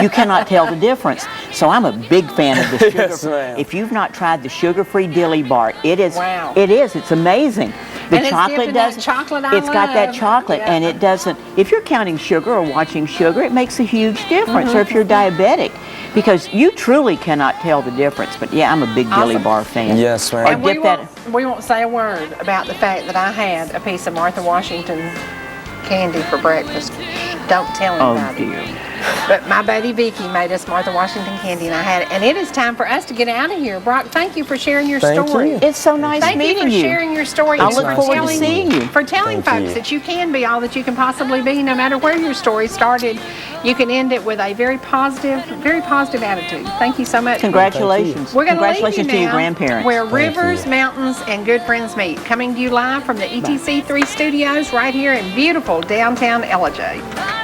Speaker 2: you cannot tell the difference. So I'm a big fan of the sugar.
Speaker 3: Yes, ma'am.
Speaker 2: If you've not tried the sugar-free dilly bar, it is.
Speaker 1: Wow.
Speaker 2: It is. It's amazing. The
Speaker 1: And it's dipped
Speaker 2: chocolate
Speaker 1: in that
Speaker 2: doesn't.
Speaker 1: chocolate I
Speaker 2: It's got that
Speaker 1: love.
Speaker 2: chocolate,
Speaker 1: Yeah.
Speaker 2: and it doesn't. If you're counting sugar or watching sugar, it makes a huge difference. Or if you're diabetic, because you truly cannot tell the difference. But yeah, I'm a big dilly
Speaker 1: Awesome.
Speaker 2: bar fan.
Speaker 3: Yes, ma'am.
Speaker 2: Or
Speaker 1: And we
Speaker 2: dip that.
Speaker 1: won't say a word about the fact that I had a piece of Martha Washington candy for breakfast. Don't tell
Speaker 2: Oh
Speaker 1: anybody.
Speaker 2: dear.
Speaker 1: But my buddy Vicky made us Martha Washington candy, and I had it. And it is time for us to get out of here. Brock, thank you for sharing your
Speaker 3: Thank
Speaker 1: story.
Speaker 3: you.
Speaker 2: It's so nice
Speaker 1: Thank you
Speaker 2: meeting
Speaker 1: for
Speaker 2: you.
Speaker 1: sharing your story.
Speaker 2: I
Speaker 1: and
Speaker 2: look
Speaker 1: for
Speaker 2: forward to
Speaker 1: telling-
Speaker 2: seeing you.
Speaker 1: For telling
Speaker 3: Thank
Speaker 1: folks
Speaker 3: you.
Speaker 1: that you can be all that you can possibly be, no matter where your story started. you can end it with a very positive attitude. Thank you so much.
Speaker 2: Congratulations.
Speaker 1: We're going to leave you
Speaker 2: Congratulations to your
Speaker 1: now
Speaker 2: grandparents.
Speaker 1: where rivers, mountains, and good friends meet. Coming to you live from the ETC3 studios right here in beautiful downtown Ellijay.